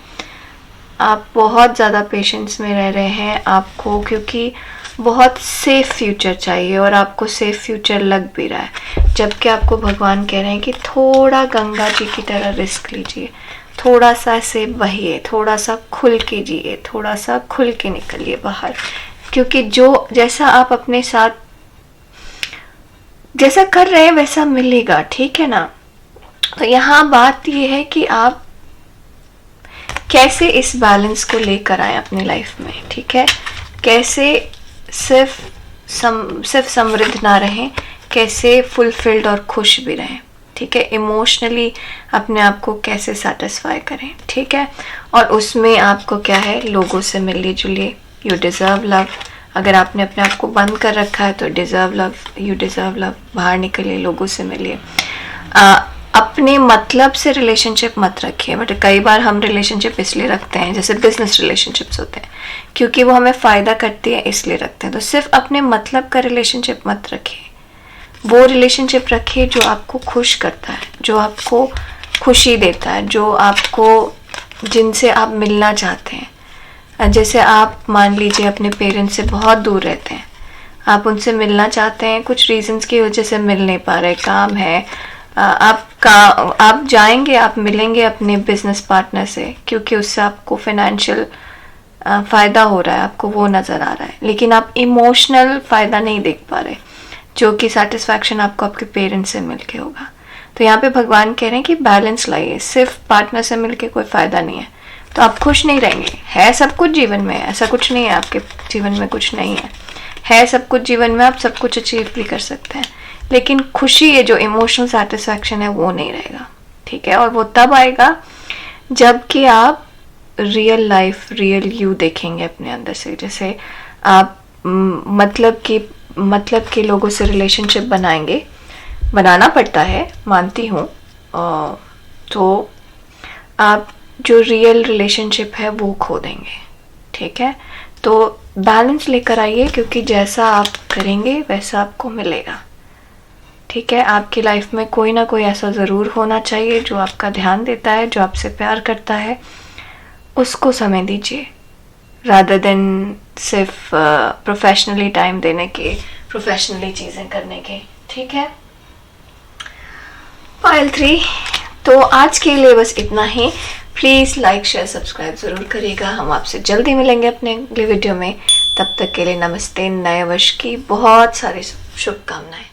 आप बहुत ज़्यादा पेशेंस में रह रहे हैं आपको, क्योंकि बहुत सेफ फ्यूचर चाहिए और आपको सेफ फ्यूचर लग भी रहा है। जबकि आपको भगवान कह रहे हैं कि थोड़ा गंगा जी की तरह रिस्क लीजिए, थोड़ा सा से बहिए, थोड़ा सा खुल के जिए, थोड़ा सा खुल के निकलिए बाहर। क्योंकि जो जैसा आप अपने साथ जैसा कर रहे हैं वैसा मिलेगा, ठीक है ना। तो यहाँ बात ये है कि आप कैसे इस बैलेंस को लेकर आए अपनी लाइफ में, ठीक है। कैसे सिर्फ समृद्ध ना रहें, कैसे फुलफिल्ड और खुश भी रहें, ठीक है। इमोशनली अपने आप को कैसे सेटिस्फाई करें, ठीक है। और उसमें आपको क्या है, लोगों से मिलिए जुलिए। You deserve love. अगर आपने अपने आप को बंद कर रखा है तो deserve love, you deserve love. बाहर निकलिए, लोगों से मिलिए। अपने मतलब से रिलेशनशिप मत रखिए। बट कई बार हम रिलेशनशिप इसलिए रखते हैं, जैसे बिजनेस रिलेशनशिप्स होते हैं, क्योंकि वो हमें फ़ायदा करती है इसलिए रखते हैं। तो सिर्फ अपने मतलब का रिलेशनशिप मत रखिए, वो रिलेशनशिप रखिए जो आपको खुश करता है, जो आपको खुशी देता है, जो आपको जिनसे आप मिलना चाहते हैं। जैसे आप मान लीजिए अपने पेरेंट्स से बहुत दूर रहते हैं, आप उनसे मिलना चाहते हैं, कुछ रीजंस की वजह से मिल नहीं पा रहे, काम है, आप जाएंगे, आप मिलेंगे अपने बिजनेस पार्टनर से क्योंकि उससे आपको फाइनेंशियल फ़ायदा हो रहा है, आपको वो नज़र आ रहा है, लेकिन आप इमोशनल फ़ायदा नहीं देख पा रहे। जो कि सेटिस्फैक्शन आपको आपके पेरेंट्स से मिलके होगा। तो यहाँ पे भगवान कह रहे हैं कि बैलेंस लाइए, सिर्फ पार्टनर से मिलके कोई फ़ायदा नहीं है, तो आप खुश नहीं रहेंगे। है सब कुछ जीवन में, ऐसा कुछ नहीं है आपके जीवन में कुछ नहीं है सब कुछ जीवन में, आप सब कुछ अचीव भी कर सकते हैं, लेकिन खुशी, ये जो इमोशनल सेटिस्फैक्शन है वो नहीं रहेगा, ठीक है। और वो तब आएगा जब कि आप रियल लाइफ, रियल यू देखेंगे अपने अंदर से। जैसे आप मतलब के लोगों से रिलेशनशिप बनाएंगे, बनाना पड़ता है, मानती हूँ, तो आप जो रियल रिलेशनशिप है वो खो देंगे, ठीक है। तो बैलेंस लेकर आइए, क्योंकि जैसा आप करेंगे वैसा आपको मिलेगा, ठीक है। आपकी लाइफ में कोई ना कोई ऐसा ज़रूर होना चाहिए जो आपका ध्यान देता है, जो आपसे प्यार करता है, उसको समय दीजिए, रादर देन सिर्फ प्रोफेशनली टाइम देने के, प्रोफेशनली चीज़ें करने के, ठीक है। पायल 3, तो आज के लिए बस इतना ही। प्लीज़ लाइक शेयर सब्सक्राइब ज़रूर करिएगा। हम आपसे जल्दी मिलेंगे अपने अगले वीडियो में। तब तक के लिए नमस्ते। नए वर्ष की बहुत सारी शुभकामनाएं।